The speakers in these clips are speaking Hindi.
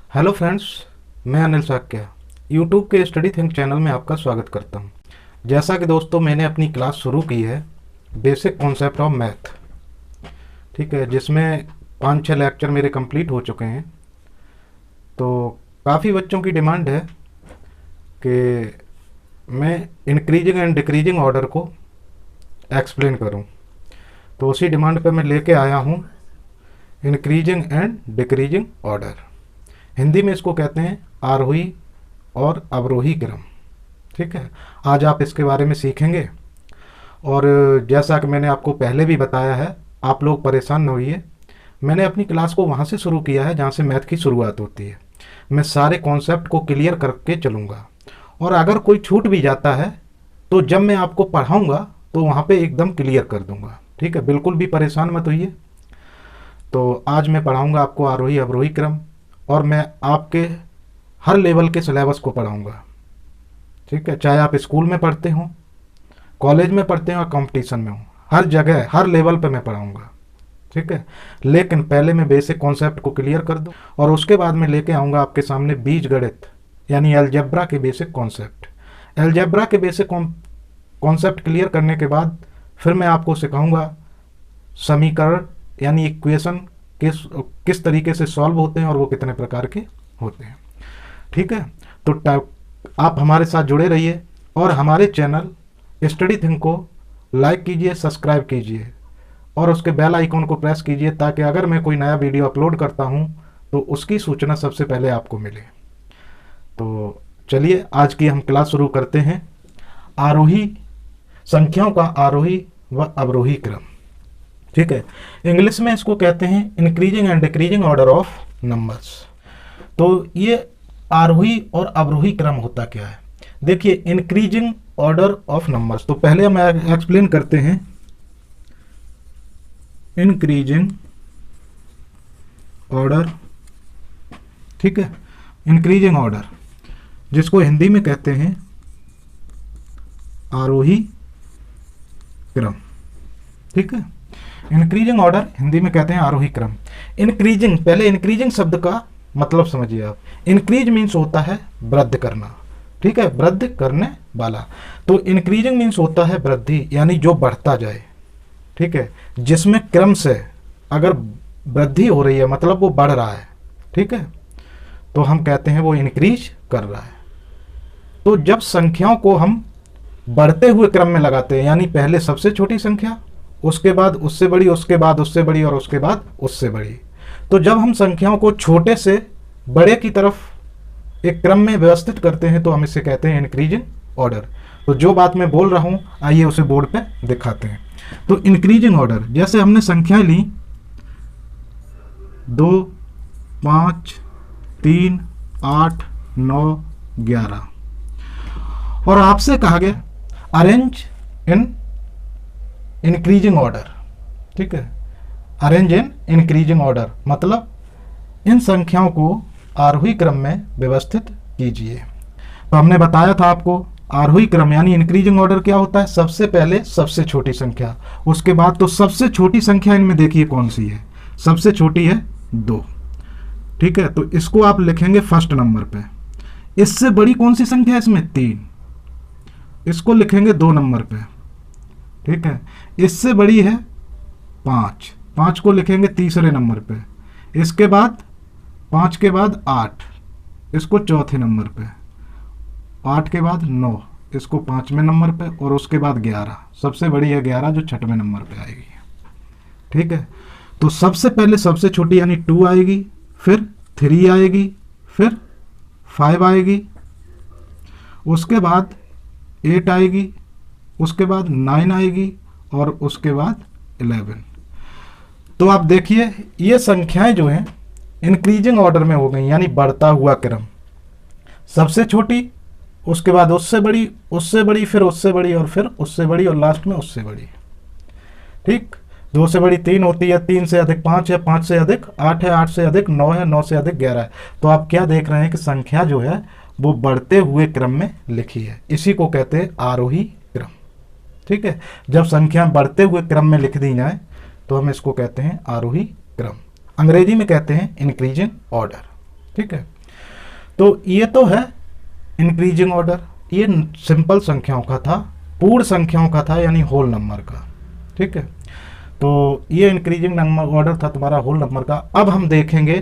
हेलो फ्रेंड्स, मैं अनिल साक्या यूट्यूब के स्टडी थिंक चैनल में आपका स्वागत करता हूं। जैसा कि दोस्तों मैंने अपनी क्लास शुरू की है बेसिक कॉन्सेप्ट ऑफ मैथ, ठीक है, जिसमें 5-6 लेक्चर मेरे कंप्लीट हो चुके हैं। तो काफ़ी बच्चों की डिमांड है कि मैं इंक्रीजिंग एंड डिक्रीजिंग ऑर्डर को एक्सप्लेन करूं। तो उसी डिमांड पे मैं लेके आया हूं increasing and decreasing order. Hindi में इसको कहते हैं आरोही और अवरोही क्रम। ठीक है, आज आप इसके बारे में सीखेंगे। और जैसा कि मैंने आपको पहले भी बताया है, आप लोग परेशान न होइए। मैंने अपनी क्लास को वहाँ से शुरू किया है जहाँ से मैथ की शुरुआत होती है। मैं सारे कॉन्सेप्ट को क्लियर करके चलूँगा, और अगर कोई छूट भी जाता है तो जब मैं आपको पढ़ाऊँगा तो वहाँ पे एकदम क्लियर कर दूँगा। ठीक है, बिल्कुल भी परेशान मत होइए। तो आज मैं पढ़ाऊँगा आपको आरोही अवरोही क्रम, और मैं आपके हर लेवल के सिलेबस को पढ़ाऊँगा। ठीक है, चाहे आप स्कूल में पढ़ते हों, कॉलेज में पढ़ते हो, कंपटीशन में हो, हर जगह हर लेवल पे मैं पढ़ाऊँगा। ठीक है, लेकिन पहले मैं बेसिक कॉन्सेप्ट को क्लियर कर दूँ, और उसके बाद मैं लेके आऊँगा आपके सामने बीज गणित यानी अलजेब्रा के बेसिक कॉन्सेप्ट। अलजेब्रा के बेसिक कॉन्सेप्ट क्लियर करने के बाद फिर मैं आपको सिखाऊंगा समीकरण यानी इक्वेशन किस तरीके से सॉल्व होते हैं और वो कितने प्रकार के होते हैं। ठीक है, तो आप हमारे साथ जुड़े रहिए और हमारे चैनल स्टडी थिंक को लाइक कीजिए, सब्सक्राइब कीजिए और उसके बेल आइकॉन को प्रेस कीजिए, ताकि अगर मैं कोई नया वीडियो अपलोड करता हूं तो उसकी सूचना सबसे पहले आपको मिले। तो चलिए आज की हम क्लास शुरू करते हैं। आरोही संख्याओं का आरोही व अवरोही क्रम। ठीक है, इंग्लिश में इसको कहते हैं increasing and decreasing order of numbers. तो ये आरोही और अवरोही क्रम होता क्या है? देखिए, इंक्रीजिंग ऑर्डर ऑफ नंबर्स, तो पहले हम एक्सप्लेन करते हैं इंक्रीजिंग ऑर्डर। ठीक है, इंक्रीजिंग ऑर्डर जिसको हिंदी में कहते हैं आरोही क्रम। ठीक है, इंक्रीजिंग ऑर्डर हिंदी में कहते हैं आरोही क्रम। इंक्रीजिंग, पहले इंक्रीजिंग शब्द का मतलब समझिए आप। इंक्रीज मीन्स होता है वृद्धि करना। ठीक है, वृद्धि करने वाला। तो इंक्रीजिंग मीन्स होता है वृद्धि, यानी जो बढ़ता जाए। ठीक है, जिसमें क्रम से अगर वृद्धि हो रही है मतलब वो बढ़ रहा है। ठीक है, तो हम कहते हैं वो इंक्रीज कर रहा है। तो जब संख्याओं को हम बढ़ते हुए क्रम में लगाते हैं, यानी पहले सबसे छोटी संख्या, उसके बाद उससे बड़ी, उसके बाद उससे बड़ी और उसके बाद उससे बड़ी, तो जब हम संख्याओं को छोटे से बड़े की तरफ एक क्रम में व्यवस्थित करते हैं तो हम इसे कहते हैं इंक्रीजिंग ऑर्डर। तो जो बात मैं बोल रहा हूं आइए उसे बोर्ड पे दिखाते हैं। तो इंक्रीजिंग ऑर्डर, जैसे हमने संख्याएं ली 2, 5, 3, 8, 9, 11, और आपसे कहा गया अरेंज इन इंक्रीजिंग ऑर्डर। ठीक है, अरेंज इन इंक्रीजिंग ऑर्डर मतलब इन संख्याओं को आरोही क्रम में व्यवस्थित कीजिए। तो हमने बताया था आपको आरोही क्रम यानी इंक्रीजिंग ऑर्डर क्या होता है। सबसे पहले सबसे छोटी संख्या, उसके बाद तो सबसे छोटी संख्या इनमें देखिए कौन सी है, सबसे छोटी है 2। ठीक है, तो इसको आप लिखेंगे फर्स्ट नंबर पे। इससे बड़ी कौन सी संख्या है इसमें? 3, इसको लिखेंगे 2 नंबर पे। ठीक है, इससे बड़ी है 5, 5 को लिखेंगे तीसरे नंबर पे। इसके बाद 5 के बाद 8, इसको चौथे नंबर पे। 8 के बाद 9, इसको 5वें नंबर पे, और उसके बाद 11, सबसे बड़ी है 11 जो 6वें नंबर पे आएगी। ठीक है, तो सबसे पहले सबसे छोटी यानी 2 आएगी, फिर 3 आएगी, फिर 5 आएगी, उसके बाद 8 आएगी, उसके बाद 9 आएगी, और उसके बाद 11। तो आप देखिए ये संख्याएं जो हैं इंक्रीजिंग ऑर्डर में हो गई, यानी बढ़ता हुआ क्रम। सबसे छोटी, उसके बाद उससे बड़ी, उससे बड़ी, फिर उससे बड़ी, और फिर उससे बड़ी, और लास्ट में उससे बड़ी। ठीक, 2 से बड़ी 3 होती है, 3 से अधिक 5 है, 5 से अधिक 8 है, 8 से अधिक 9 है, 9 से अधिक 11 है। तो आप क्या देख रहे हैं कि संख्या जो है वो बढ़ते हुए क्रम में लिखी है। इसी को कहते हैं आरोही क्रम। ठीक है, जब संख्या बढ़ते हुए क्रम में लिख दी जाए तो हम इसको कहते हैं आरोही क्रम। अंग्रेजी में कहते हैं इंक्रीजिंग ऑर्डर। ठीक है, तो ये तो है इंक्रीजिंग ऑर्डर, ये सिंपल संख्याओं का था, पूर्ण संख्याओं का था, यानी होल नंबर का। ठीक है, तो ये इंक्रीजिंग नंबर ऑर्डर था तुम्हारा होल नंबर का। अब हम देखेंगे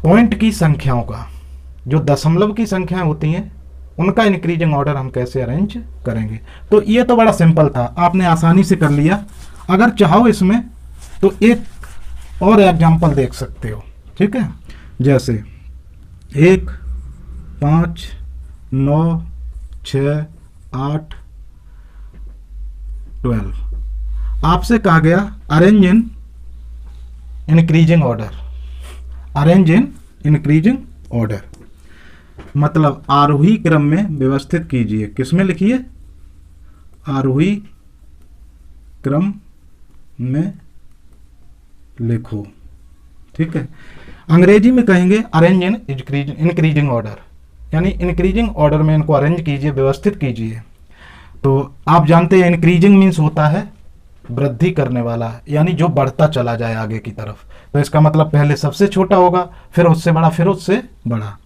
पॉइंट की संख्याओं का, जो दशमलव की संख्याएं होती हैं उनका इंक्रीजिंग ऑर्डर हम कैसे अरेंज करेंगे। तो ये तो बड़ा सिंपल था, आपने आसानी से कर लिया। अगर चाहो इसमें तो एक और एग्जांपल देख सकते हो। ठीक है, जैसे 1, 5, 9, 6, 8, 12 आपसे कहा गया arrange in increasing order, arrange in increasing order मतलब आरोही क्रम में व्यवस्थित कीजिए। किसमें लिखिए? आरोही क्रम में लिखो। ठीक है, अंग्रेजी में कहेंगे अरेंज इन इंक्रीजिंग ऑर्डर, यानी इंक्रीजिंग ऑर्डर में इनको अरेंज कीजिए, व्यवस्थित कीजिए। तो आप जानते हैं इंक्रीजिंग मीन्स होता है वृद्धि करने वाला, यानी जो बढ़ता चला जाए आगे की तरफ। तो इसका मतलब पहले सबसे छोटा होगा, फिर उससे बड़ा, फिर उससे बड़ा।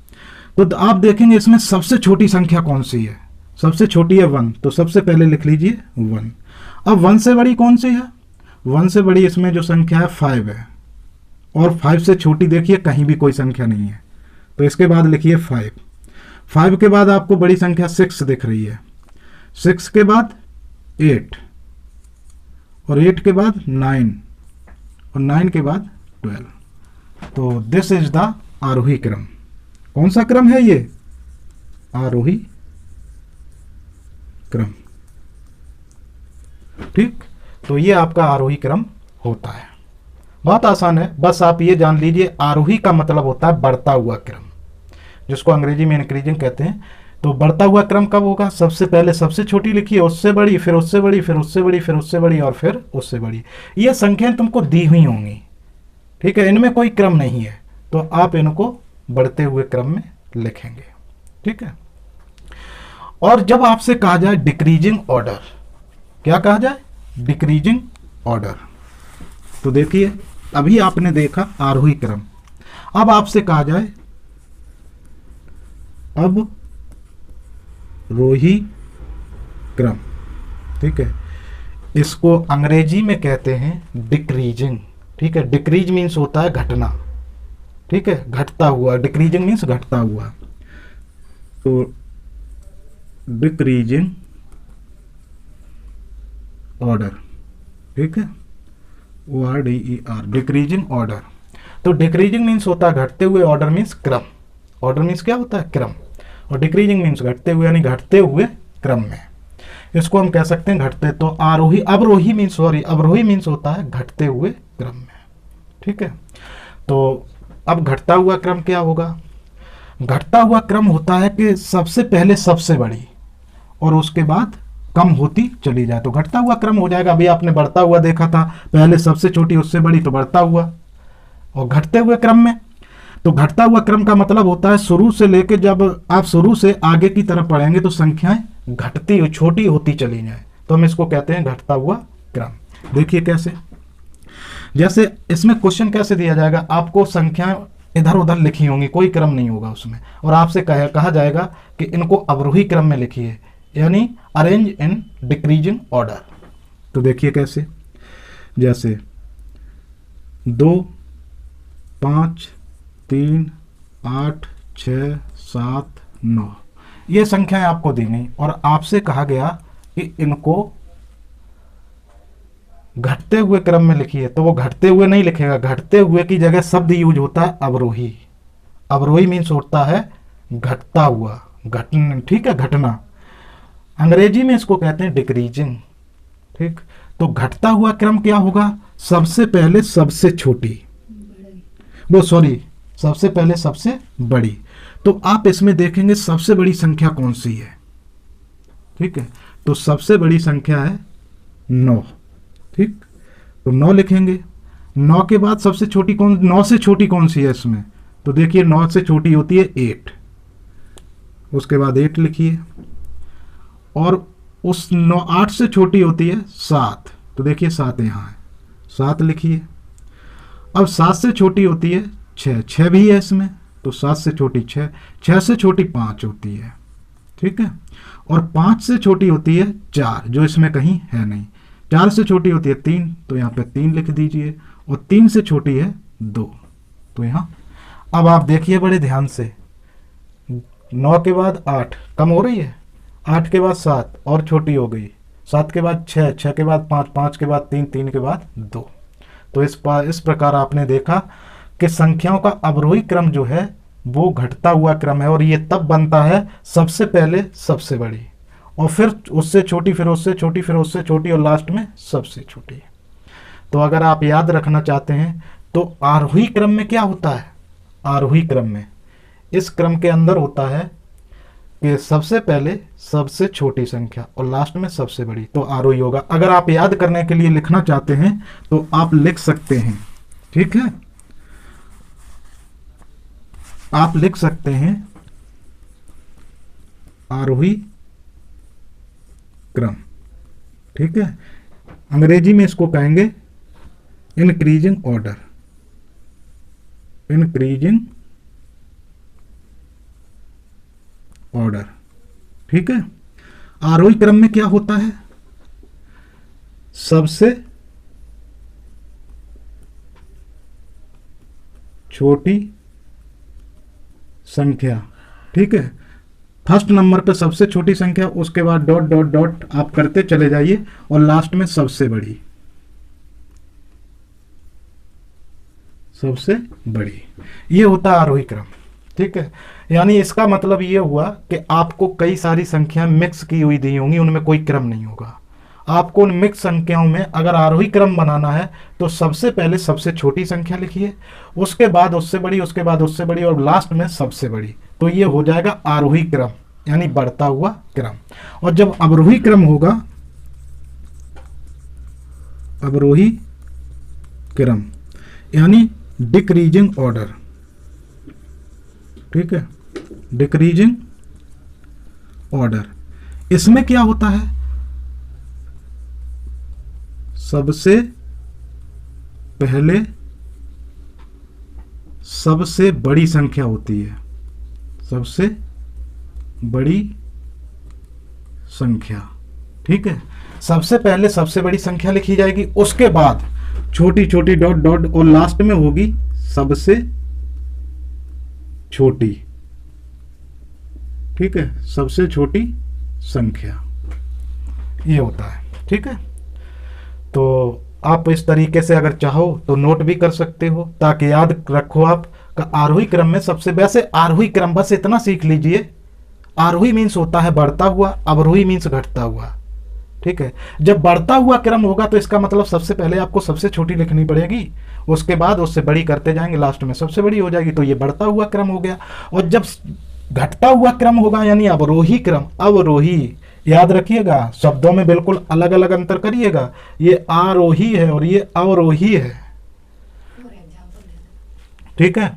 तो आप देखेंगे इसमें सबसे छोटी संख्या कौन सी है? सबसे छोटी है 1, तो सबसे पहले लिख लीजिए 1। अब 1 से बड़ी कौन सी है? 1 से बड़ी इसमें जो संख्या है 5 है, और 5 से छोटी देखिए कहीं भी कोई संख्या नहीं है, तो इसके बाद लिखिए 5। 5 के बाद आपको बड़ी संख्या 6 दिख रही है, 6 के बाद 8, और 8 के बाद 9, और 9 के बाद 12। तो दिस इज द आरोही क्रम। कौन सा क्रम है ये? आरोही क्रम। ठीक, तो ये आपका आरोही क्रम होता है। बहुत आसान है, बस आप ये जान लीजिए आरोही का मतलब होता है बढ़ता हुआ क्रम, जिसको अंग्रेजी में इंक्रीजिंग कहते हैं। तो बढ़ता हुआ क्रम कब होगा? सबसे पहले सबसे छोटी लिखिए, उससे बड़ी, फिर उससे बड़ी, फिर उससे बड़ी, फिर उससे बड़ी, और फिर उससे बड़ी। ये संख्याएं तुमको दी हुई होंगी। ठीक है, इनमें कोई क्रम नहीं है, तो आप इनको बढ़ते हुए क्रम में लिखेंगे। ठीक है, और जब आपसे कहा जाए डिक्रीजिंग ऑर्डर, क्या कहा जाए? Decreasing order. तो देखिए अभी आपने देखा आरोही क्रम, अब आपसे कहा जाए अब रोही क्रम। ठीक है, इसको अंग्रेजी में कहते हैं डिक्रीजिंग। ठीक है, डिक्रीज मीन्स होता है घटना। ठीक है, घटता हुआ, डिक्रीजिंग मीन्स घटता हुआ। तो डिक्रीजिंग ऑर्डर, ठीक है, ORDER, डिक्रीजिंग ऑर्डर। तो डिक्रीजिंग मीन्स होता है घटते हुए, ऑर्डर मीन्स क्रम। ऑर्डर मीन्स क्या होता है? क्रम। और डिक्रीजिंग मीन्स घटते हुए, यानी घटते हुए क्रम में। इसको हम कह सकते हैं घटते। तो आरोही, अवरोही मीन्स, सॉरी, अवरोही मीन्स होता है घटते हुए क्रम में। ठीक है, तो अब घटता हुआ क्रम क्या होगा? घटता हुआ क्रम होता है कि सबसे पहले सबसे बड़ी और उसके बाद कम होती चली जाए, तो घटता हुआ क्रम हो जाएगा। अभी आपने बढ़ता हुआ देखा था, पहले सबसे छोटी उससे बड़ी, तो बढ़ता हुआ। और घटते हुए क्रम में, तो घटता हुआ क्रम का मतलब होता है शुरू से लेके, जब आप शुरू से आगे की तरफ पढ़ेंगे तो संख्याएं घटती हुई, छोटी होती चली जाए, तो हम इसको कहते हैं घटता हुआ क्रम। देखिए कैसे, जैसे इसमें क्वेश्चन कैसे दिया जाएगा, आपको संख्याएं इधर उधर लिखी होंगी, कोई क्रम नहीं होगा उसमें, और आपसे कहा जाएगा कि इनको अवरोही क्रम में लिखिए, यानी अरेंज इन डिक्रीजिंग ऑर्डर। तो देखिए कैसे, जैसे 2, 5, 3, 8, 6, 7, 9 ये संख्याएं आपको दी गई, और आपसे कहा गया कि इनको घटते हुए क्रम में लिखिए। तो वो घटते हुए नहीं लिखेगा, घटते हुए की जगह शब्द यूज होता है अवरोही। अवरोही मीन्स होता है घटता हुआ, घटना। ठीक है, घटना। अंग्रेजी में इसको कहते हैं डिक्रीजिंग। ठीक, तो घटता हुआ क्रम क्या होगा? सबसे पहले सबसे छोटी, वो सॉरी, सबसे पहले सबसे बड़ी। तो आप इसमें देखेंगे सबसे बड़ी संख्या कौन सी है। ठीक है, तो सबसे बड़ी संख्या है 9। ठीक, तो 9 लिखेंगे। 9 के बाद सबसे छोटी कौन, 9 से छोटी कौन सी है इसमें? तो देखिए 9 से छोटी होती है 8, उसके बाद 8 लिखिए। और उस 8 से छोटी होती है 7, तो देखिए 7 यहाँ है, 7 लिखिए। अब 7 से छोटी होती है 6, 6 भी है इसमें, तो 7 से छोटी 6, 6 से छोटी 5 होती है, ठीक है। और 5 से छोटी होती है 4, जो इसमें कहीं है नहीं। 4 से छोटी होती है 3, तो यहाँ पे 3 लिख दीजिए। और 3 से छोटी है 2, तो यहाँ। अब आप देखिए बड़े ध्यान से, 9 के बाद 8 कम हो रही है, 8 के बाद 7 और छोटी हो गई, 7 के बाद 6, 6 के बाद 5, 5 के बाद 3, 3 के बाद 2। तो इस प्रकार आपने देखा कि संख्याओं का अवरोही क्रम जो है वो घटता हुआ क्रम है, और ये तब बनता है सबसे पहले सबसे बड़ी, और फिर उससे छोटी, फिर उससे छोटी, फिर उससे छोटी, और लास्ट में सबसे छोटी। तो अगर आप याद रखना चाहते हैं तो आरोही क्रम में क्या होता है, आरोही क्रम में इस क्रम के अंदर होता है कि सबसे पहले सबसे छोटी संख्या और लास्ट में सबसे बड़ी, तो आरोही होगा। अगर आप याद करने के लिए लिखना चाहते हैं तो आप लिख सकते हैं, ठीक है। आप लिख सकते हैं आरोही क्रम, ठीक है। अंग्रेजी में इसको कहेंगे इंक्रीजिंग ऑर्डर, इंक्रीजिंग ऑर्डर, ठीक है। आरोही क्रम में क्या होता है, सबसे छोटी संख्या, ठीक है। फर्स्ट नंबर पे सबसे छोटी संख्या, उसके बाद डॉट डॉट डॉट आप करते चले जाइए, और लास्ट में सबसे बड़ी, सबसे बड़ी। ये होता है आरोही क्रम, ठीक है। यानी इसका मतलब ये हुआ कि आपको कई सारी संख्याएं मिक्स की हुई दी होंगी, उनमें कोई क्रम नहीं होगा। आपको उन मिक्स संख्याओं में अगर आरोही क्रम बनाना है तो सबसे पहले सबसे छोटी संख्या लिखिए, उसके बाद उससे बड़ी, उसके बाद उससे बड़ी, और लास्ट में सबसे बड़ी। तो ये हो जाएगा आरोही क्रम, यानी बढ़ता हुआ क्रम। और जब अवरोही क्रम होगा, अवरोही क्रम यानी डिक्रीजिंग ऑर्डर, ठीक है, डिक्रीजिंग ऑर्डर। इसमें क्या होता है, सबसे पहले सबसे बड़ी संख्या होती है, सबसे बड़ी संख्या, ठीक है। सबसे पहले सबसे बड़ी संख्या लिखी जाएगी, उसके बाद छोटी छोटी डॉट डॉट, और लास्ट में होगी सबसे छोटी, ठीक है, सबसे छोटी संख्या, ये होता है, ठीक है। तो आप इस तरीके से अगर चाहो तो नोट भी कर सकते हो, ताकि याद रखो आप का आरोही क्रम में सबसे, वैसे आरोही क्रम बस इतना सीख लीजिए, आरोही मीन्स होता है बढ़ता हुआ, अवरोही मीन्स घटता हुआ, ठीक है। जब बढ़ता हुआ क्रम होगा तो इसका मतलब सबसे पहले आपको सबसे छोटी लिखनी पड़ेगी, उसके बाद उससे बड़ी करते जाएंगे, लास्ट में सबसे बड़ी हो जाएगी, तो ये बढ़ता हुआ क्रम हो गया। और जब घटता हुआ क्रम होगा यानी अवरोही क्रम, अवरोही, याद रखिएगा शब्दों में बिल्कुल अलग अलग अंतर करिएगा, ये आरोही है और ये अवरोही है, ठीक है।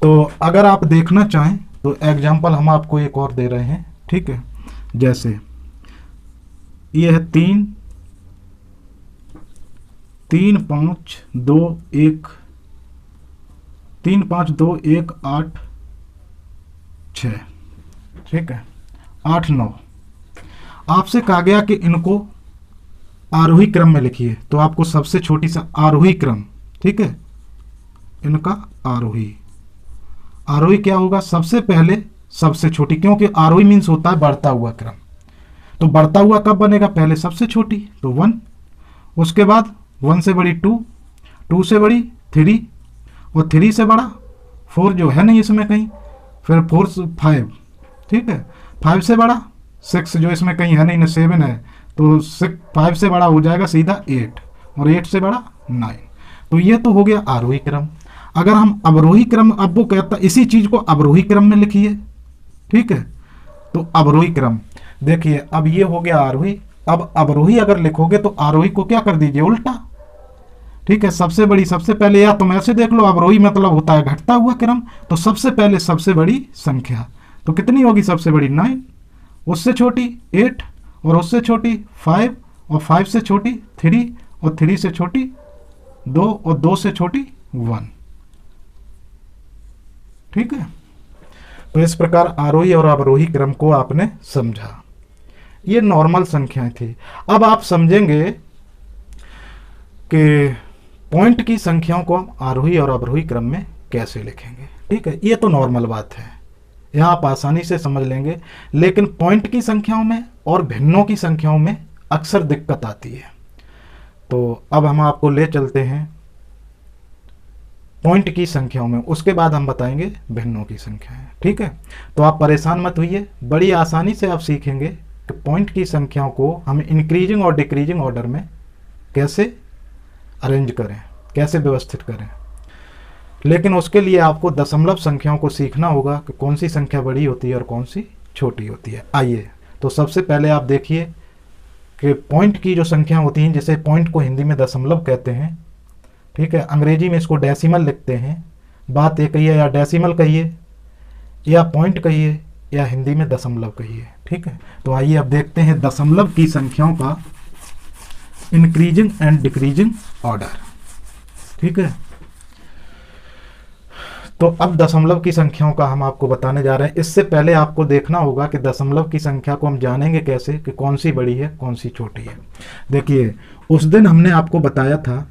तो अगर आप देखना चाहें तो एग्जाम्पल हम आपको एक और दे रहे हैं, ठीक है। जैसे ये है 3 3 5 2 1 3 5 2 1 8 6, ठीक है, 8 9। आपसे कहा गया कि इनको आरोही क्रम में लिखिए, तो आपको सबसे छोटी सा आरोही क्रम, ठीक है, इनका आरोही, आरोही क्या होगा, सबसे पहले सबसे छोटी, क्योंकि आरोही मीन्स होता है बढ़ता हुआ क्रम। तो बढ़ता हुआ कब बनेगा, पहले सबसे छोटी तो 1, उसके बाद 1 से बड़ी 2, 2 से बड़ी 3, और 3 से बड़ा 4 जो है नहीं इसमें कहीं, फिर 4 से 5, ठीक है, 5 से बड़ा 6 जो इसमें कहीं है नहीं ना, 7 है, तो 5 से बड़ा हो जाएगा सीधा 8, और 8 से बड़ा 9। तो ये तो हो गया आरोही क्रम। अगर हम अवरोही क्रम, अब वो कहता इसी चीज को अवरोही क्रम में लिखिए, ठीक है। तो अवरोही क्रम देखिए, अब ये हो गया आरोही, अब अवरोही अगर लिखोगे तो आरोही को क्या कर दीजिए, उल्टा, ठीक है। सबसे बड़ी सबसे पहले, या तुम ऐसे देख लो, अवरोही मतलब होता है घटता हुआ क्रम, तो सबसे पहले सबसे बड़ी संख्या, तो कितनी होगी सबसे बड़ी 9, उससे छोटी 8, और उससे छोटी 5, और 5 से छोटी 3, और 3 से छोटी 2, और 2 से छोटी 1, ठीक है। तो इस प्रकार आरोही और अवरोही क्रम को आपने समझा। ये नॉर्मल संख्याएं थी। अब आप समझेंगे कि पॉइंट की संख्याओं को हम आरोही और अवरोही क्रम में कैसे लिखेंगे। ठीक है, ये तो नॉर्मल बात है, यहाँ आप आसानी से समझ लेंगे। लेकिन पॉइंट की संख्याओं में और भिन्नों की संख्याओं में अक्सर दिक्कत आती है। तो अब हम आपको ले चलते हैं पॉइंट की संख्याओं में, उसके बाद हम बताएंगे भिन्नों की संख्याएं। ठीक है, तो आप परेशान मत होइए, बड़ी आसानी से आप सीखेंगे कि पॉइंट की संख्याओं को हम इंक्रीजिंग और डिक्रीजिंग ऑर्डर में कैसे अरेंज करें, कैसे व्यवस्थित करें। लेकिन उसके लिए आपको दशमलव संख्याओं को सीखना होगा कि कौन सी संख्या बड़ी होती है और कौन सी छोटी होती है। आइए, तो सबसे पहले आप देखिए कि पॉइंट की जो संख्या होती हैं, जैसे पॉइंट को हिंदी में दशमलव कहते हैं, ठीक है, अंग्रेजी में इसको डेसिमल लिखते हैं। बात एक ही है, या डेसिमल कहिए या पॉइंट कहिए या हिंदी में दशमलव कहिए। ठीक है, तो आइए अब देखते हैं दशमलव की संख्याओं का इंक्रीजिंग एंड डिक्रीजिंग ऑर्डर। ठीक है, तो अब दशमलव की संख्याओं का हम आपको बताने जा रहे हैं। इससे पहले आपको देखना होगा कि दशमलव की संख्या को हम जानेंगे कैसे कि कौन सी बड़ी है कौन सी छोटी है। देखिए, उस दिन हमने आपको बताया था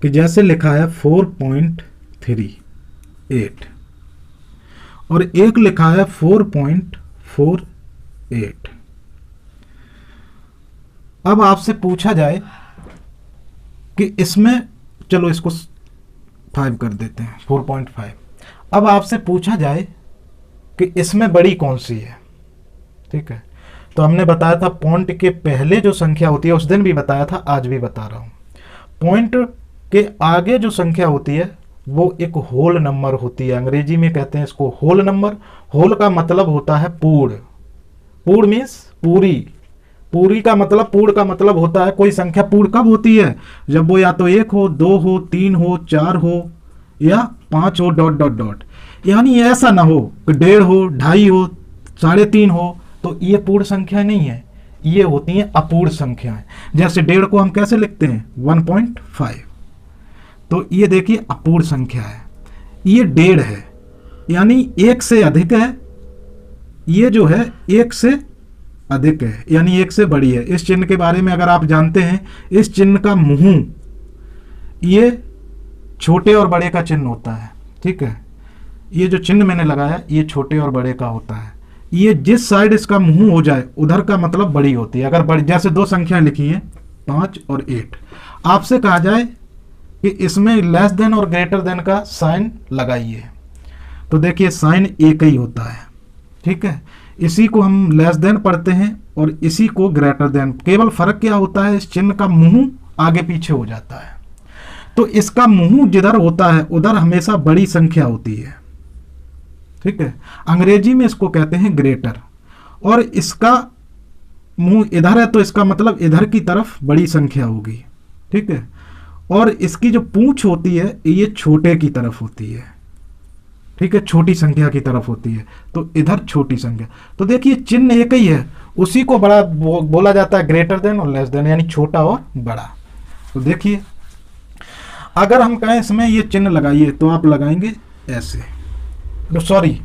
कि जैसे लिखा है 4.38 और एक लिखा है 4.48। अब आपसे पूछा जाए कि इसमें, चलो इसको 5 कर देते हैं, 4.5। अब आपसे पूछा जाए कि इसमें बड़ी कौन सी है। ठीक है, तो हमने बताया था पॉइंट के पहले जो संख्या होती है, उस दिन भी बताया था, आज भी बता रहा हूं, पॉइंट के आगे जो संख्या होती है वो एक होल नंबर होती है। अंग्रेजी में कहते हैं इसको होल नंबर। होल का मतलब होता है पूर्ण। पूर्ण मीन्स पूरी। पूरी का मतलब, पूर्ण का मतलब होता है कोई संख्या पूर्ण कब होती है, जब वो या तो 1 हो, 2 हो, 3 हो, 4 हो या 5 हो, डॉट डॉट डॉट। यानी ऐसा ना हो कि 1.5 हो, 2.5 हो, 3.5 हो, तो ये पूर्ण संख्या नहीं है, ये होती हैं अपूर्ण संख्याएं। जैसे 1.5 को हम कैसे लिखते हैं, 1.5। तो ये देखिए अपूर्ण संख्या है, ये 1.5 है, यानी 1 से अधिक है। ये जो है 1 से अधिक है, यानी 1 से बड़ी है। इस चिन्ह के बारे में अगर आप जानते हैं, इस चिन्ह का मुंह ये छोटे और बड़े का चिन्ह होता है। ठीक है, ये जो चिन्ह मैंने लगाया ये छोटे और बड़े का होता है। ये जिस साइड इसका मुंह हो जाए उधर का मतलब बड़ी होती है। अगर बड़ी, जैसे 2 संख्याएं लिखी हैं 5 और 8, आपसे कहा जाए कि इसमें लेस देन और ग्रेटर देन का साइन लगाइए, तो देखिए साइन एक ही होता है। ठीक है, इसी को हम लेस देन पढ़ते हैं और इसी को ग्रेटर देन। केवल फर्क क्या होता है, इस चिन्ह का मुंह आगे पीछे हो जाता है। तो इसका मुंह जिधर होता है उधर हमेशा बड़ी संख्या होती है। ठीक है, अंग्रेजी में इसको कहते हैं ग्रेटर। और इसका मुंह इधर है तो इसका मतलब इधर की तरफ बड़ी संख्या होगी। ठीक है, और इसकी जो पूंछ होती है ये छोटे की तरफ होती है। ठीक है, छोटी संख्या की तरफ होती है, तो इधर छोटी संख्या। तो देखिए चिन्ह एक ही है, उसी को बड़ा बोला जाता है ग्रेटर देन और लेस देन, यानी छोटा और बड़ा। तो देखिए अगर हम कहें इसमें ये चिन्ह लगाइए तो आप लगाएंगे ऐसे, तो सॉरी,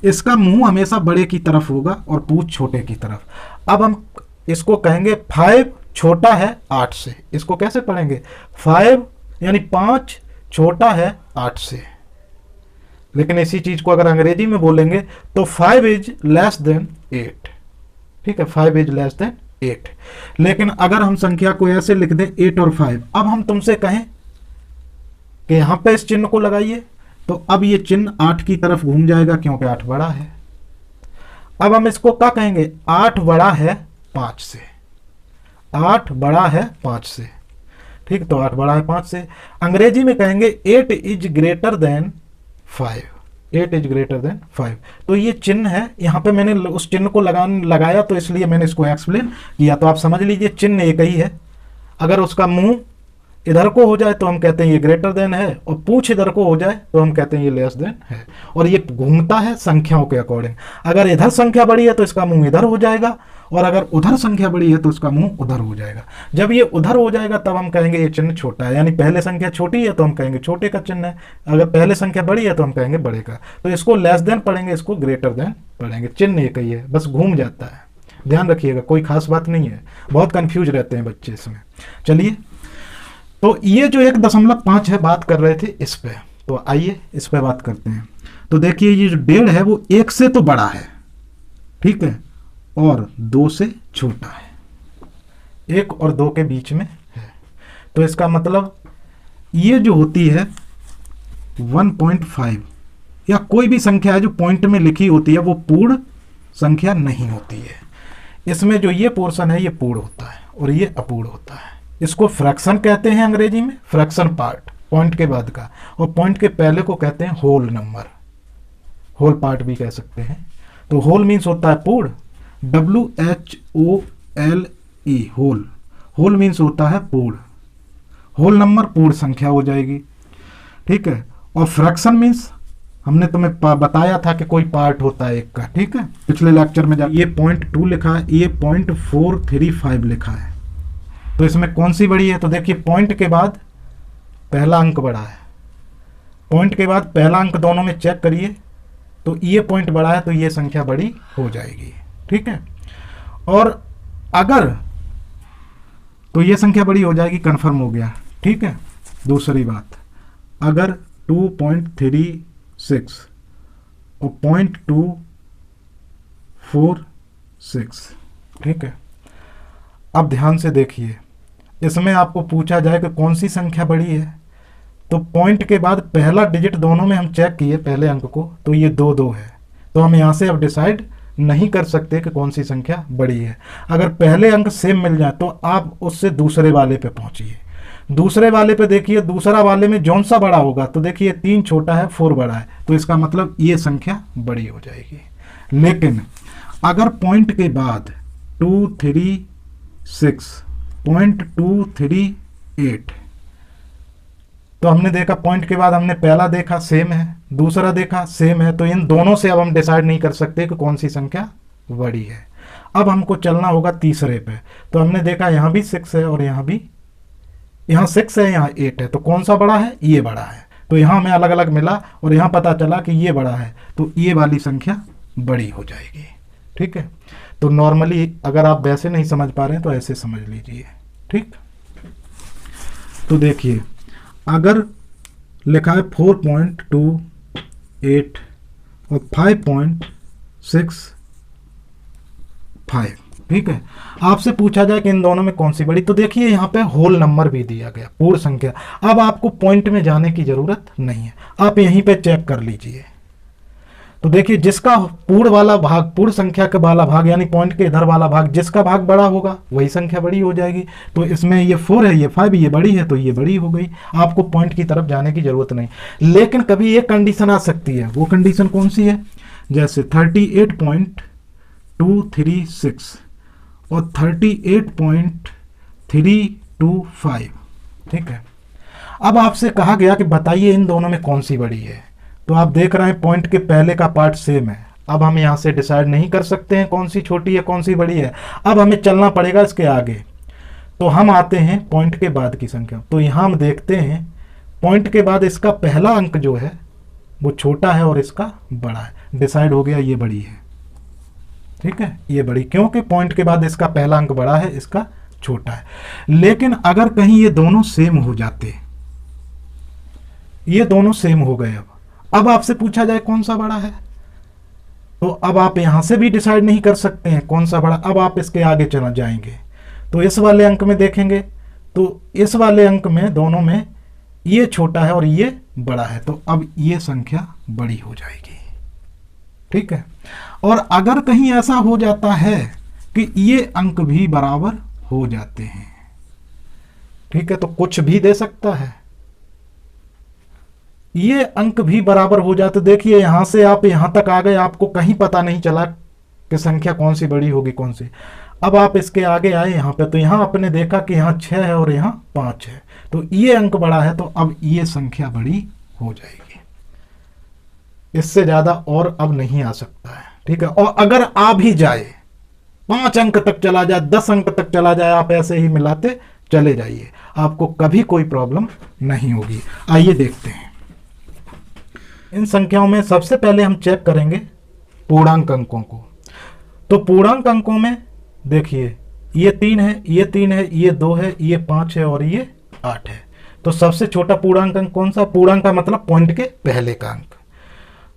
इसका मुंह हमेशा बड़े की तरफ होगा और पूंछ छोटे की तरफ। अब हम इसको कहेंगे 5 छोटा है 8 से। इसको कैसे पढ़ेंगे, 5 यानी 5 छोटा है 8 से। लेकिन इसी चीज को अगर अंग्रेजी में बोलेंगे तो 5 इज लेस देन 8। ठीक है, 5 इज लेस देन 8। लेकिन अगर हम संख्या को ऐसे लिख दें 8 और 5, अब हम तुमसे कहें कि यहां पे इस चिन्ह को लगाइए, तो अब ये चिन्ह 8 की तरफ घूम जाएगा क्योंकि 8 बड़ा है। अब हम इसको क्या कहेंगे, 8 बड़ा है 5 से। 8 बड़ा है 5 से। ठीक, तो 8 बड़ा है 5 से। अंग्रेजी में कहेंगे 8 is greater than 5। 8 is greater than 5। तो ये चिन्ह है, यहां पे मैंने उस चिन्ह को लगाया तो इसलिए मैंने इसको एक्सप्लेन किया। तो आप समझ लीजिए चिन्ह एक ही है। अगर उसका मुंह इधर को हो जाए तो हम कहते हैं ये ग्रेटर देन है, और पूछ इधर को हो जाए तो हम कहते हैं ये लेस देन है। और ये घूमता है संख्याओं के अकॉर्डिंग। अगर इधर संख्या बड़ी है तो इसका मुंह इधर हो जाएगा, और अगर उधर संख्या बड़ी है तो इसका मुंह उधर हो जाएगा। जब ये उधर हो जाएगा तब हम कहेंगे ये चिन्ह छोटा है, यानी पहले संख्या छोटी है तो हम कहेंगे छोटे का चिन्ह है, अगर पहले संख्या बड़ी है तो हम कहेंगे बड़े का। तो इसको लेस देन पढ़ेंगे, इसको ग्रेटर देन पढ़ेंगे। चिन्ह एक ही है, बस घूम जाता है, ध्यान रखिएगा, कोई खास बात नहीं है। बहुत कंफ्यूज रहते हैं बच्चे इसमें। चलिए, तो ये जो 1.5 है बात कर रहे थे इस पे, तो आइए इस पे बात करते हैं। तो देखिए ये जो 1.5 है वो 1 से तो बड़ा है, ठीक है, और 2 से छोटा है, 1 और 2 के बीच में है। तो इसका मतलब ये जो होती है 1.5 या कोई भी संख्या है जो पॉइंट में लिखी होती है वो पूर्ण संख्या नहीं होती है। इसमें जो ये पोर्शन है ये पूर्ण होता है और ये अपूर्ण होता है। इसको फ्रैक्शन कहते हैं अंग्रेजी में, फ्रैक्शन पार्ट पॉइंट के बाद का, और पॉइंट के पहले को कहते हैं होल नंबर, होल पार्ट भी कह सकते हैं। तो होल मीन्स होता है पूर्ण, WHOLE, होल। होल मीन्स होता है पूर्ण, होल नंबर पूर्ण संख्या हो जाएगी, ठीक है। और फ्रैक्शन मीन्स हमने तुम्हें बताया था कि कोई पार्ट होता है एक का, ठीक है, पिछले लेक्चर में। ये 0.2 लिखा है, ये 0.435 लिखा है, तो इसमें कौन सी बड़ी है? तो देखिए पॉइंट के बाद पहला अंक बड़ा है, पॉइंट के बाद पहला अंक दोनों में चेक करिए, तो ये पॉइंट बड़ा है तो ये संख्या बड़ी हो जाएगी, ठीक है। और अगर तो ये संख्या बड़ी हो जाएगी, कंफर्म हो गया, ठीक है। दूसरी बात, अगर 2.36 और 0.246, ठीक है। अब ध्यान से देखिए, इसमें आपको पूछा जाए कि कौन सी संख्या बड़ी है, तो पॉइंट के बाद पहला डिजिट दोनों में हम चेक किए पहले अंक को, तो ये 2 है, तो हम यहाँ से अब डिसाइड नहीं कर सकते कि कौन सी संख्या बड़ी है। अगर पहले अंक सेम मिल जाए तो आप उससे दूसरे वाले पे पहुंचिए। दूसरे वाले पे देखिए, दूसरा वाले में जौन सा बड़ा होगा, तो देखिए 3 छोटा है 4 बड़ा है, तो इसका मतलब ये संख्या बड़ी हो जाएगी। लेकिन अगर पॉइंट के बाद 236.238, तो हमने देखा पॉइंट के बाद हमने पहला देखा सेम है, दूसरा देखा सेम है, तो इन दोनों से अब हम डिसाइड नहीं कर सकते कि कौन सी संख्या बड़ी है। अब हमको चलना होगा तीसरे पे, तो हमने देखा यहाँ भी 6 है और यहाँ भी, यहाँ 6 है यहाँ 8 है, तो कौन सा बड़ा है? ये बड़ा है। तो यहाँ हमें अलग अलग मिला और यहाँ पता चला कि ये बड़ा है, तो ये वाली संख्या बड़ी हो जाएगी, ठीक है। तो नॉर्मली अगर आप वैसे नहीं समझ पा रहे हैं तो ऐसे समझ लीजिए, ठीक। तो देखिए अगर लिखा है 4.28 और 5.65, ठीक है, आपसे पूछा जाए कि इन दोनों में कौन सी बड़ी, तो देखिए यहाँ पे होल नंबर भी दिया गया, पूर्ण संख्या। अब आपको पॉइंट में जाने की जरूरत नहीं है, आप यहीं पे चेक कर लीजिए। तो देखिए जिसका पूर्ण वाला भाग, पूर्ण संख्या का वाला भाग, यानी पॉइंट के इधर वाला भाग, जिसका भाग बड़ा होगा वही संख्या बड़ी हो जाएगी। तो इसमें ये 4 है, ये 5, ये बड़ी है, तो ये बड़ी हो गई। आपको पॉइंट की तरफ जाने की जरूरत नहीं। लेकिन कभी एक कंडीशन आ सकती है, वो कंडीशन कौन सी है? जैसे 38.236 और 38.325, ठीक है। अब आपसे कहा गया कि बताइए इन दोनों में कौन सी बड़ी है, तो आप देख रहे हैं पॉइंट के पहले का पार्ट सेम है। अब हम यहाँ से डिसाइड नहीं कर सकते हैं कौन सी छोटी है कौन सी बड़ी है। अब हमें चलना पड़ेगा इसके आगे। तो हम आते हैं पॉइंट के बाद की संख्या। तो यहाँ हम देखते हैं पॉइंट के बाद इसका पहला अंक जो है वो छोटा है और इसका बड़ा है। डिसाइड हो गया ये बड़ी है, ठीक है, ये बड़ी, क्योंकि पॉइंट के बाद इसका पहला अंक बड़ा है, इसका छोटा है। लेकिन अगर कहीं ये दोनों सेम हो जाते, ये दोनों सेम हो गए, अब आपसे पूछा जाए कौन सा बड़ा है, तो अब आप यहां से भी डिसाइड नहीं कर सकते हैं कौन सा बड़ा। अब आप इसके आगे चला जाएंगे तो इस वाले अंक में देखेंगे, तो इस वाले अंक में दोनों में ये छोटा है और ये बड़ा है, तो अब ये संख्या बड़ी हो जाएगी, ठीक है। और अगर कहीं ऐसा हो जाता है कि ये अंक भी बराबर हो जाते हैं, ठीक है, तो कुछ भी दे सकता है, ये अंक भी बराबर हो जाते। देखिए यहां से आप यहां तक आ गए, आपको कहीं पता नहीं चला कि संख्या कौन सी बड़ी होगी कौन सी। अब आप इसके आगे आए यहाँ पे, तो यहाँ आपने देखा कि यहाँ 6 है और यहाँ 5 है, तो ये अंक बड़ा है, तो अब ये संख्या बड़ी हो जाएगी, इससे ज्यादा और अब नहीं आ सकता है। ठीक है, और अगर आ भी जाए 5 अंक तक चला जाए, 10 अंक तक चला जाए, आप ऐसे ही मिलाते चले जाइए, आपको कभी कोई प्रॉब्लम नहीं होगी। आइए देखते हैं इन संख्याओं में। सबसे पहले हम चेक करेंगे पूर्णांक अंकों को। तो पूर्णांक अंकों में देखिए, ये 3 है, ये 3 है, ये 2 है, ये 5 है और ये 8 है। तो सबसे छोटा पूर्णांक अंक कौन सा? पूर्णांक का मतलब पॉइंट के पहले का अंक।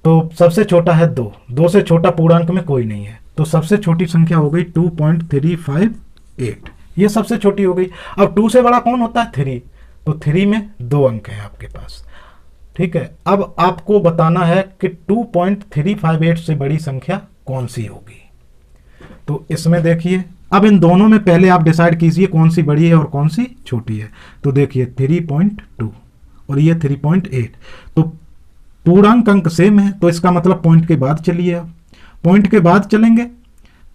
तो सबसे छोटा है 2, 2 से छोटा पूर्णांक में कोई नहीं है, तो सबसे छोटी संख्या हो गई 2.358, ये सबसे छोटी हो गई। अब 2 से बड़ा कौन होता है? 3, तो 3 में 2 अंक है आपके पास। ठीक है, अब आपको बताना है कि 2.358 से बड़ी संख्या कौन सी होगी। तो इसमें देखिए, अब इन दोनों में पहले आप डिसाइड कीजिए कौन सी बड़ी है और कौन सी छोटी है। तो देखिए 3.2 और ये 3.8, तो पूर्णांक अंक सेम है, तो इसका मतलब पॉइंट के बाद चलिए। आप पॉइंट के बाद चलेंगे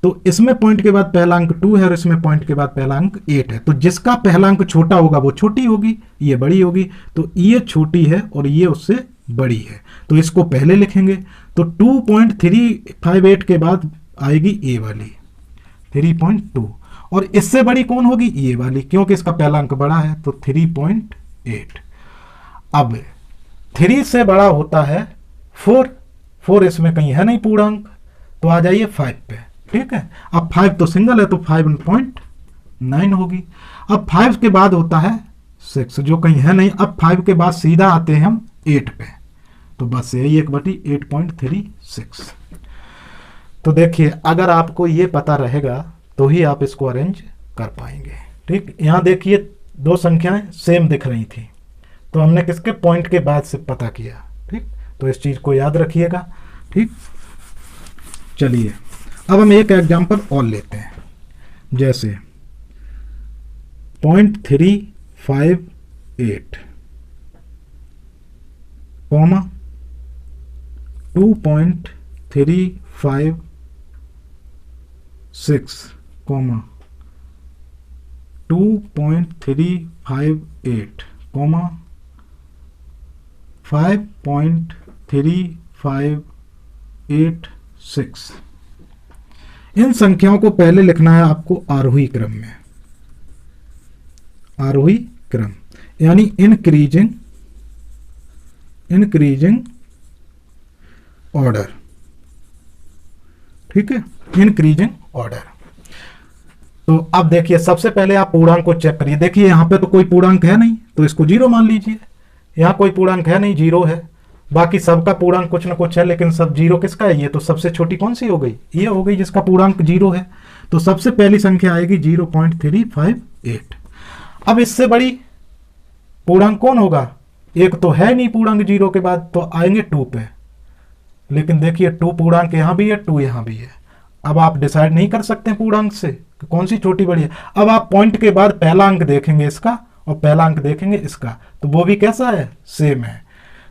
तो इसमें पॉइंट के बाद पहला अंक 2 है और इसमें पॉइंट के बाद पहला अंक 8 है, तो जिसका पहला अंक छोटा होगा वो छोटी होगी, ये बड़ी होगी। तो ये छोटी है और ये उससे बड़ी है, तो इसको पहले लिखेंगे। तो 2.358 के बाद आएगी ए वाली 3.2, और इससे बड़ी कौन होगी? ये वाली, क्योंकि इसका पहला अंक बड़ा है, तो 3.8। अब 3 से बड़ा होता है 4, 4 इसमें कहीं है नहीं पूर्णांक, तो आ जाइए 5 पे। ठीक है, अब 5 तो सिंगल है, तो 5.9 होगी। अब 5 के बाद होता है 6, जो कहीं है नहीं। अब 5 के बाद सीधा आते हैं हम 8 पे, तो बस यही 1/8.36। तो देखिए, अगर आपको ये पता रहेगा तो ही आप इसको अरेंज कर पाएंगे। ठीक, यहाँ देखिए 2 संख्याएं सेम दिख रही थी, तो हमने किसके? पॉइंट के बाद से पता किया। ठीक, तो इस चीज को याद रखिएगा। ठीक, चलिए अब हम एक एग्जांपल और लेते हैं, जैसे 0.358 कॉमा 2.356 कॉमा 2.358 कॉमा 5.3586। इन संख्याओं को पहले लिखना है आपको आरोही क्रम में, आरोही क्रम यानी इंक्रीजिंग ऑर्डर। ठीक है, इंक्रीजिंग ऑर्डर। तो अब देखिए, सबसे पहले आप पूर्णांक को चेक करिए। देखिए यहां पे तो कोई पूर्णांक है नहीं, तो इसको 0 मान लीजिए। यहां कोई पूर्णांक है नहीं, 0 है। बाकी सबका पूर्णांक कुछ ना कुछ है, लेकिन सब 0 किसका है? ये तो सबसे छोटी कौन सी हो गई? ये हो गई जिसका पूर्णांक 0 है। तो सबसे पहली संख्या आएगी 0.358। अब इससे बड़ी पूर्णांक कौन होगा? एक तो है नहीं पूर्णांक 0 के बाद, तो आएंगे 2 पे। लेकिन देखिए 2 पूर्णांक यहां भी है, 2 यहां भी है। अब आप डिसाइड नहीं कर सकते पूर्णांक से कि कौन सी छोटी बड़ी है। अब आप पॉइंट के बाद पहला अंक देखेंगे इसका और पहला अंक देखेंगे इसका, तो वो भी कैसा है? सेम है।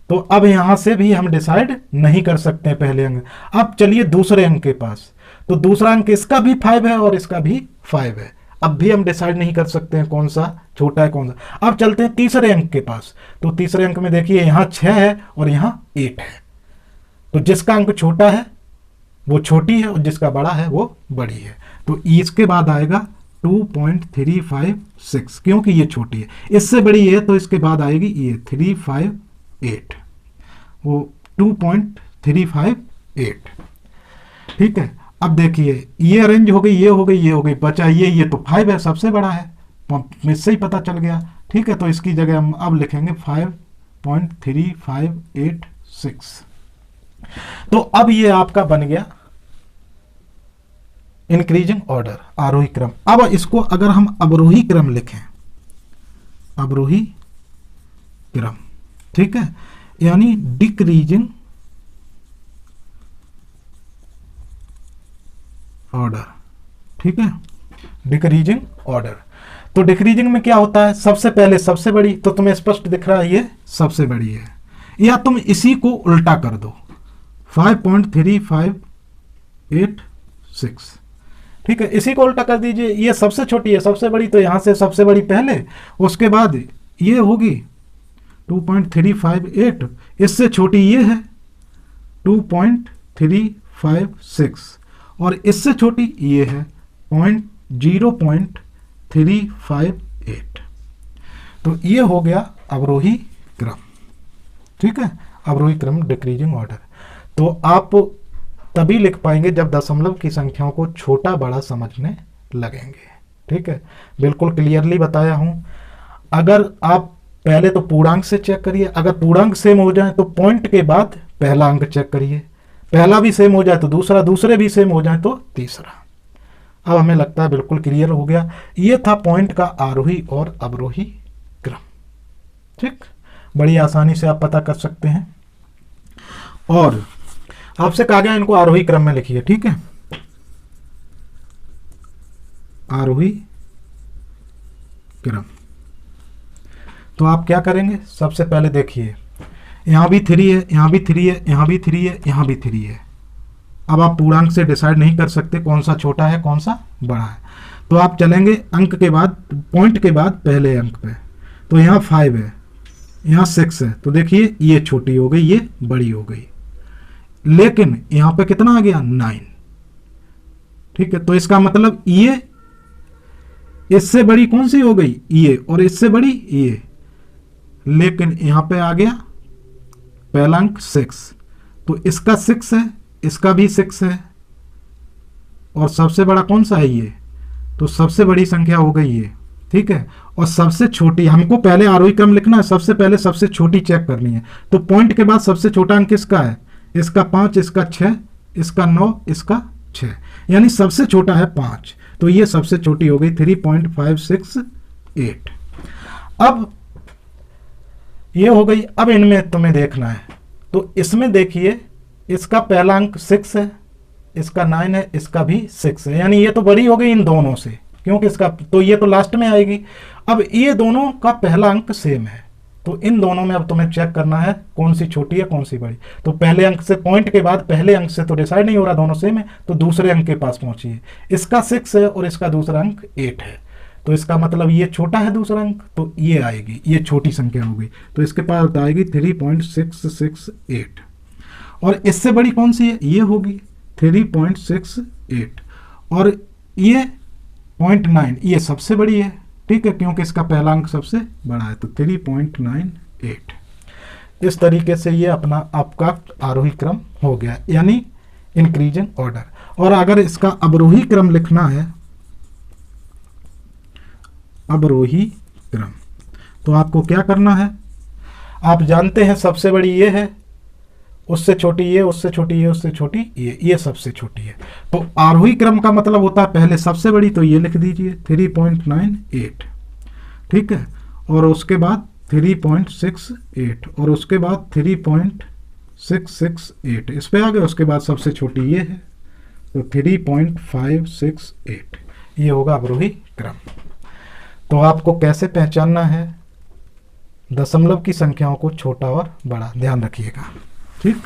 तो अब यहां से भी हम डिसाइड नहीं कर सकते पहले अंक। अब चलिए दूसरे अंक के पास, तो दूसरा अंक इसका भी 5 है और इसका भी 5 है। अब भी हम डिसाइड नहीं कर सकते हैं कौन सा छोटा है कौन सा। अब चलते हैं तीसरे अंक के पास, तो तीसरे अंक में देखिए यहाँ 6 है और यहाँ 8 है। तो जिसका अंक छोटा है वो छोटी है और जिसका बड़ा है वो बड़ी है। तो इसके बाद आएगा 2.356, क्योंकि ये छोटी है, इससे बड़ी है, तो इसके बाद आएगी ये 358, वो 2.358। ठीक है, अब देखिए ये अरेंज हो गई, ये हो गई, ये हो गई, बचा ये तो 5 है, सबसे बड़ा है, इससे ही पता चल गया। ठीक है, तो इसकी जगह हम अब लिखेंगे 5.3586। तो अब ये आपका बन गया इंक्रीजिंग ऑर्डर, आरोही क्रम। अब इसको अगर हम अवरोही क्रम लिखें, अवरोही क्रम, ठीक है, यानी डिक्रीजिंग ऑर्डर। ठीक है, डिक्रीजिंग ऑर्डर। तो डिक्रीजिंग में क्या होता है? सबसे पहले सबसे बड़ी, तो तुम्हें स्पष्ट दिख रहा है ये सबसे बड़ी है, या तुम इसी को उल्टा कर दो 5.3586, ठीक है, इसी को उल्टा कर दीजिए, ये सबसे छोटी है सबसे बड़ी, तो यहाँ से सबसे बड़ी पहले, उसके बाद ये होगी 2.358, इससे छोटी ये है 2.356 और इससे छोटी ये है 0.358। तो ये हो गया अवरोही क्रम। ठीक है, अवरोही क्रम डिक्रीजिंग ऑर्डर। तो आप तभी लिख पाएंगे जब दशमलव की संख्याओं को छोटा बड़ा समझने लगेंगे। ठीक है, बिल्कुल क्लियरली बताया हूं। अगर आप पहले तो पूर्णांक से चेक करिए, अगर पूर्णांक सेम हो जाए तो पॉइंट के बाद पहला अंक चेक करिए, पहला भी सेम हो जाए तो दूसरा, दूसरे भी सेम हो जाए तो तीसरा। अब हमें लगता है बिल्कुल क्लियर हो गया। ये था पॉइंट का आरोही और अवरोही क्रम। ठीक, बड़ी आसानी से आप पता कर सकते हैं। और आपसे कहा गया इनको आरोही क्रम में लिखिए। ठीक है, आरोही क्रम। तो आप क्या करेंगे, सबसे पहले देखिए यहां भी 3 है, यहां भी 3 है, यहां भी 3 है, यहां भी 3 है। अब आप पूर्णांक से डिसाइड नहीं कर सकते कौन सा छोटा है कौन सा बड़ा है, तो आप चलेंगे अंक के बाद, पॉइंट के बाद पहले अंक पे। तो यहाँ 5 है, यहाँ 6 है, तो देखिए ये छोटी हो गई, ये बड़ी हो गई, लेकिन यहाँ पे कितना आ गया 9। ठीक है, तो इसका मतलब ये इससे बड़ी कौन सी हो गई, ये, और इससे बड़ी ये, लेकिन यहाँ पे आ गया पहला अंक 6, तो इसका 6 है, इसका भी 6 है, और सबसे बड़ा कौन सा है ये, तो सबसे बड़ी संख्या हो गई ये। ठीक है, और सबसे छोटी, हमको पहले आरोही क्रम लिखना है, सबसे पहले सबसे छोटी चेक करनी है। तो पॉइंट के बाद सबसे छोटा अंक किसका है, इसका 5, इसका 6, इसका 9, इसका 6, यानी सबसे छोटा है 5, तो ये सबसे छोटी हो गई 3.568। अब ये हो गई। अब इनमें तुम्हें देखना है, तो इसमें देखिए इसका पहला अंक 6 है, इसका 9 है, इसका भी 6 है, यानी ये तो बड़ी हो गई इन दोनों से, क्योंकि इसका, तो ये तो लास्ट में आएगी। अब ये दोनों का पहला अंक सेम है, तो इन दोनों में अब तुम्हें चेक करना है कौन सी छोटी है कौन सी बड़ी। तो पहले अंक से, पॉइंट के बाद पहले अंक से तो डिसाइड नहीं हो रहा, दोनों सेम है, तो दूसरे अंक के पास पहुंचिए। इसका 6 है और इसका दूसरा अंक 8 है, तो इसका मतलब ये छोटा है दूसरा अंक, तो ये आएगी, ये छोटी संख्या हो गई, तो इसके पास आएगी 3.668। और इससे बड़ी कौन सी है, ये होगी 3.68, और ये 0.9, ये सबसे बड़ी है। ठीक है, क्योंकि इसका पहला अंक सबसे बड़ा है, तो 3.98। इस तरीके से ये अपना आपका आरोही क्रम हो गया, यानी इंक्रीजिंग ऑर्डर। और अगर इसका अवरोही क्रम लिखना है, अवरोही क्रम, तो आपको क्या करना है, आप जानते हैं सबसे बड़ी ये है, उससे छोटी ये, उससे छोटी ये, उससे छोटी ये सबसे छोटी है। तो आरोही क्रम का मतलब होता है पहले सबसे बड़ी, तो ये लिख दीजिए 3.98। ठीक है, और उसके बाद 3.68, और उसके बाद 3.668, इस पे आ गए। उसके बाद सबसे छोटी ये है, तो 3.568, ये होगा अवरोही क्रम। तो आपको कैसे पहचानना है दशमलव की संख्याओं को छोटा और बड़ा, ध्यान रखिएगा। ठीक,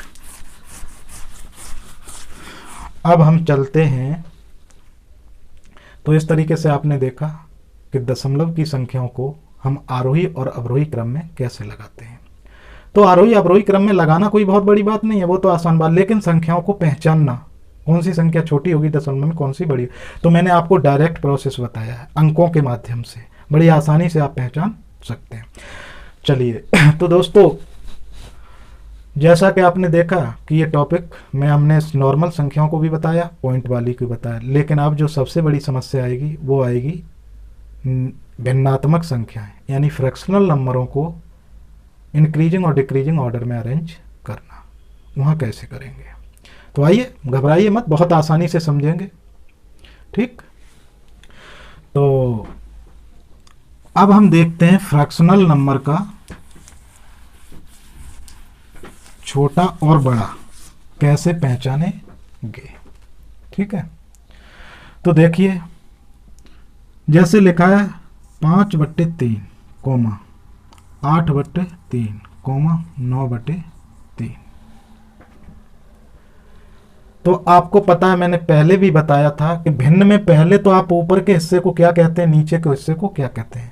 अब हम चलते हैं। तो इस तरीके से आपने देखा कि दशमलव की संख्याओं को हम आरोही और अवरोही क्रम में कैसे लगाते हैं। तो आरोही अवरोही क्रम में लगाना कोई बहुत बड़ी बात नहीं है, वो तो आसान बात, लेकिन संख्याओं को पहचानना, कौन सी संख्या छोटी होगी दशमलव में, कौन सी बड़ी, तो मैंने आपको डायरेक्ट प्रोसेस बताया है, अंकों के माध्यम से बड़ी आसानी से आप पहचान सकते हैं। चलिए, तो दोस्तों जैसा कि आपने देखा कि ये टॉपिक में हमने नॉर्मल संख्याओं को भी बताया, पॉइंट वाली को बताया, लेकिन अब जो सबसे बड़ी समस्या आएगी वो आएगी भिन्नात्मक संख्याएं, यानी फ्रैक्शनल नंबरों को इंक्रीजिंग और डिक्रीजिंग ऑर्डर में अरेंज करना। वहाँ कैसे करेंगे, तो आइए, घबराइए मत, बहुत आसानी से समझेंगे। ठीक, तो अब हम देखते हैं फ्रैक्शनल नंबर का छोटा और बड़ा कैसे पहचानेंगे। ठीक है, तो देखिए जैसे लिखा है 5/3, 8/3, 9/3। तो आपको पता है, मैंने पहले भी बताया था कि भिन्न में पहले तो आप ऊपर के हिस्से को क्या कहते हैं, नीचे के हिस्से को क्या कहते हैं।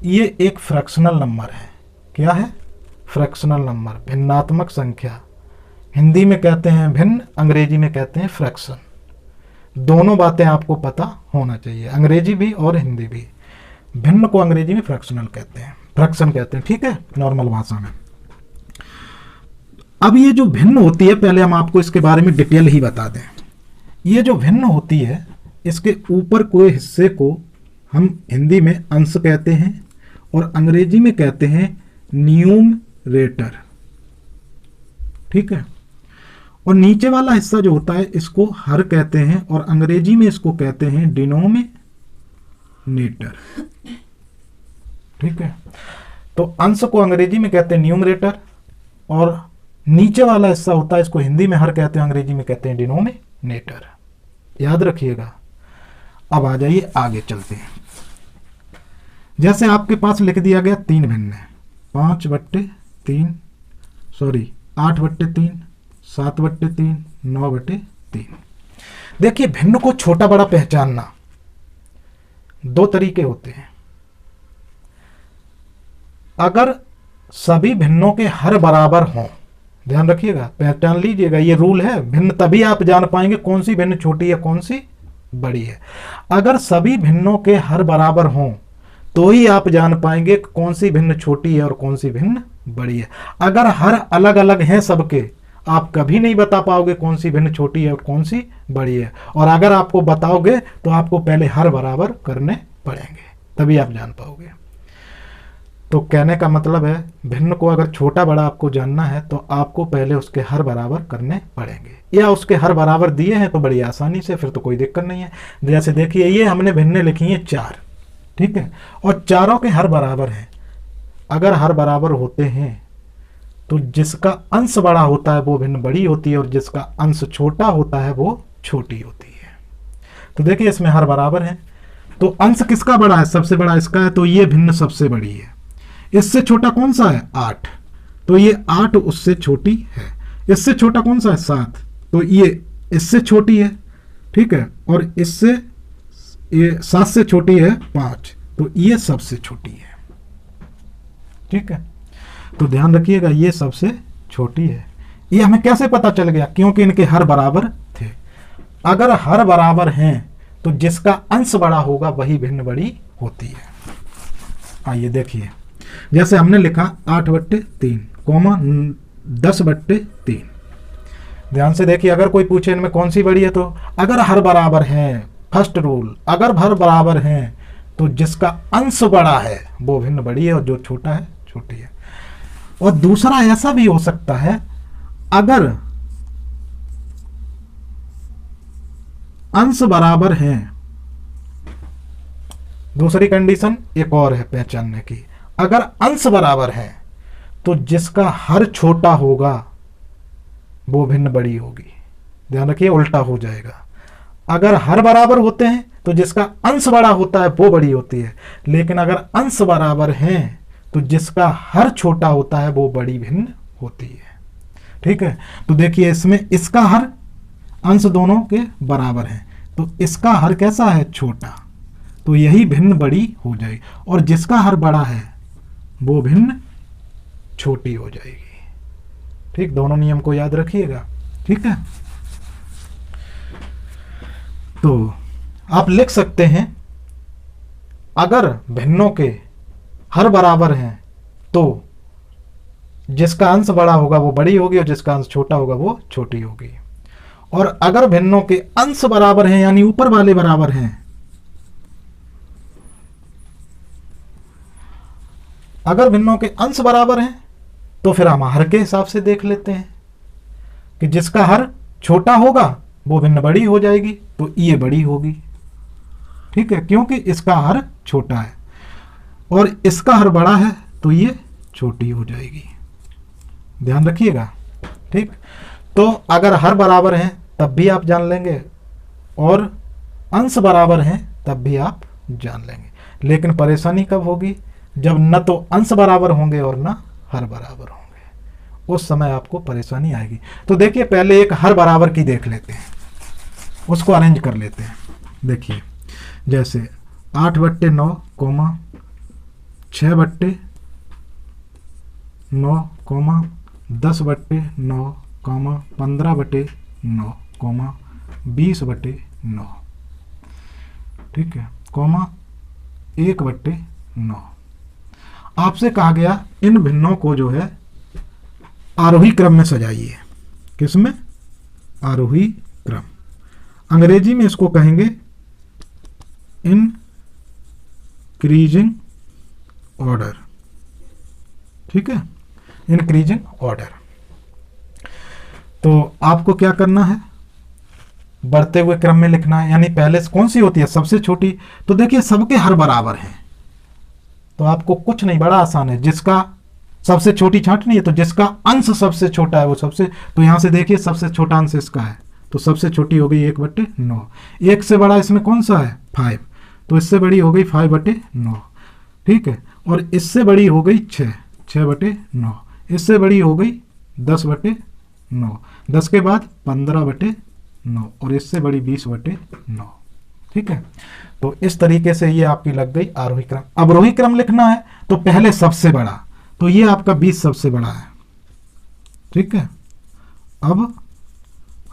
ये एक फ्रैक्शनल नंबर है। क्या है? फ्रैक्शनल नंबर, भिन्नात्मक संख्या। हिंदी में कहते हैं भिन्न, अंग्रेजी में कहते हैं फ्रैक्शन। दोनों बातें आपको पता होना चाहिए, अंग्रेजी भी और हिंदी भी। भिन्न को अंग्रेजी में फ्रैक्शनल कहते हैं, फ्रैक्शन कहते हैं, ठीक है, नॉर्मल भाषा में। अब ये जो भिन्न होती है, पहले हम आपको इसके बारे में डिटेल ही बता दें। ये जो भिन्न होती है, इसके ऊपर कोई हिस्से को हम हिंदी में अंश कहते हैं और अंग्रेजी में कहते हैं न्यूमरेटर, ठीक है। और नीचे वाला हिस्सा जो होता है इसको हर कहते हैं और अंग्रेजी में इसको कहते हैं डिनोमिनेटर, ठीक है। तो अंश को अंग्रेजी में कहते हैं न्यूमरेटर और नीचे वाला हिस्सा होता है इसको हिंदी में हर कहते हैं, अंग्रेजी में कहते हैं डिनोमिनेटर। याद रखिएगा। अब आ जाइए आगे चलते हैं। जैसे आपके पास लिख दिया गया 3 भिन्न है, 5/3, सॉरी 8/3, 7/3, 9/3। देखिए, भिन्न को छोटा बड़ा पहचानना 2 तरीके होते हैं। अगर सभी भिन्नों के हर बराबर हों, ध्यान रखिएगा, पहचान लीजिएगा, ये रूल है। भिन्न तभी आप जान पाएंगे कौन सी भिन्न छोटी है कौन सी बड़ी है। अगर सभी भिन्नों के हर बराबर हों तो ही आप जान पाएंगे कौन सी भिन्न छोटी है और कौन सी भिन्न बड़ी है। अगर हर अलग अलग हैं सबके, आप कभी नहीं बता पाओगे कौन सी भिन्न छोटी है और कौन सी बड़ी है। और अगर आपको बताओगे तो आपको पहले हर बराबर करने पड़ेंगे, तभी आप जान पाओगे। तो कहने का मतलब है, भिन्न को अगर छोटा बड़ा आपको जानना है तो आपको पहले उसके हर बराबर करने पड़ेंगे, या उसके हर बराबर दिए हैं तो बड़ी आसानी से, फिर तो कोई दिक्कत नहीं है। जैसे देखिए, ये हमने भिन्न लिखी है 4, ठीक है, और चारों के हर बराबर हैं। अगर हर बराबर होते हैं तो जिसका अंश बड़ा होता है वो भिन्न बड़ी होती है और जिसका अंश छोटा होता है वो छोटी होती है। तो देखिए, इसमें हर बराबर है तो अंश किसका बड़ा है? सबसे बड़ा इसका है, तो ये भिन्न सबसे बड़ी है। इससे छोटा कौन सा है? 8, तो ये 8 उससे छोटी है। इससे छोटा कौन सा है? 7, तो ये इससे छोटी है, ठीक है। और इससे ये 7 से छोटी है 5, तो ये सबसे छोटी है, ठीक है। तो ध्यान रखिएगा, ये सबसे छोटी है। ये हमें कैसे पता चल गया? क्योंकि इनके हर बराबर थे। अगर हर बराबर हैं तो जिसका अंश बड़ा होगा वही भिन्न बड़ी होती है। आइए देखिए, जैसे हमने लिखा 8/3, 10/3। ध्यान से देखिए, अगर कोई पूछे इनमें कौन सी बड़ी है, तो अगर हर बराबर हैं, फर्स्ट रूल, अगर हर बराबर हैं तो जिसका अंश बड़ा है वो भिन्न बड़ी है और जो छोटा है छोटी है। और दूसरा ऐसा भी हो सकता है, अगर अंश बराबर हैं, दूसरी कंडीशन एक और है पहचानने की, अगर अंश बराबर है तो जिसका हर छोटा होगा वो भिन्न बड़ी होगी। ध्यान रखिए, उल्टा हो जाएगा। अगर हर बराबर होते हैं तो जिसका अंश बड़ा होता है वो बड़ी होती है, लेकिन अगर अंश बराबर हैं तो जिसका हर छोटा होता है वो बड़ी भिन्न होती है, ठीक है। तो देखिए, इसमें इसका हर अंश दोनों के बराबर है, तो इसका हर कैसा है? छोटा, तो यही भिन्न बड़ी हो जाएगी। और जिसका हर बड़ा है वो भिन्न छोटी हो जाएगी, ठीक। दोनों नियम को याद रखिएगा, ठीक है। तो आप लिख सकते हैं, अगर भिन्नों के हर बराबर हैं तो जिसका अंश बड़ा होगा वो बड़ी होगी और जिसका अंश छोटा होगा वो छोटी होगी। और अगर भिन्नों के अंश बराबर हैं, यानी ऊपर वाले बराबर हैं, अगर भिन्नों के अंश बराबर हैं तो फिर हम हर के हिसाब से देख लेते हैं कि जिसका हर छोटा होगा वो भिन्न बड़ी हो जाएगी, तो ये बड़ी होगी, ठीक है, क्योंकि इसका हर छोटा है। और इसका हर बड़ा है तो ये छोटी हो जाएगी। ध्यान रखिएगा, ठीक। तो अगर हर बराबर हैं तब भी आप जान लेंगे और अंश बराबर हैं तब भी आप जान लेंगे। लेकिन परेशानी कब होगी? जब न तो अंश बराबर होंगे और न हर बराबर होंगे। उस समय आपको परेशानी आएगी। तो देखिए पहले एक हर बराबर की देख लेते हैं, उसको अरेंज कर लेते हैं। देखिए जैसे 8/9 कोमा 6/9 कोमा 10/9 कोमा 15/9 कोमा 20/9, ठीक है, कोमा 1/9। आपसे कहा गया इन भिन्नों को जो है आरोही क्रम में सजाइए। किसमें? आरोही क्रम। अंग्रेजी में इसको कहेंगे इंक्रीजिंग ऑर्डर, ठीक है, इंक्रीजिंग ऑर्डर। तो आपको क्या करना है, बढ़ते हुए क्रम में लिखना है, यानी पहले कौन सी होती है, सबसे छोटी। तो देखिए सबके हर बराबर हैं, तो आपको कुछ नहीं, बड़ा आसान है। जिसका सबसे छोटी छांटनी है तो जिसका अंश सबसे छोटा है वो सबसे, तो यहां से देखिए सबसे छोटा अंश इसका है, तो सबसे छोटी हो गई 1/9। एक से बड़ा इसमें कौन सा है, 5, तो इससे बड़ी हो गई 5/9, ठीक है। और इससे बड़ी हो गई 6/9, इससे बड़ी हो गई 10/9, 10 के बाद 15/9, और इससे बड़ी 20/9, ठीक है। तो इस तरीके से ये आपकी लग गई आरोही क्रम। अवरोही क्रम लिखना है तो पहले सबसे बड़ा, तो ये आपका 20 सबसे बड़ा है, ठीक है। अब